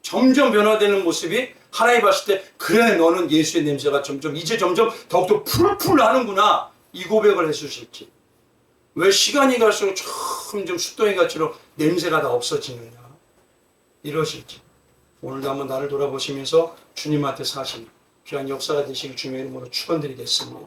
점점 변화되는 모습이 하나님 봤을 때 그래 너는 예수의 냄새가 이제 점점 더욱더 풀풀 하는구나 이 고백을 해주실지, 왜 시간이 갈수록 점점 숫덩이 같이로 냄새가 다 없어지느냐 이러실지 오늘도 한번 나를 돌아보시면서 주님한테 사시는 귀한 역사가 되시길 주님의 이름으로 축원드리겠습니다.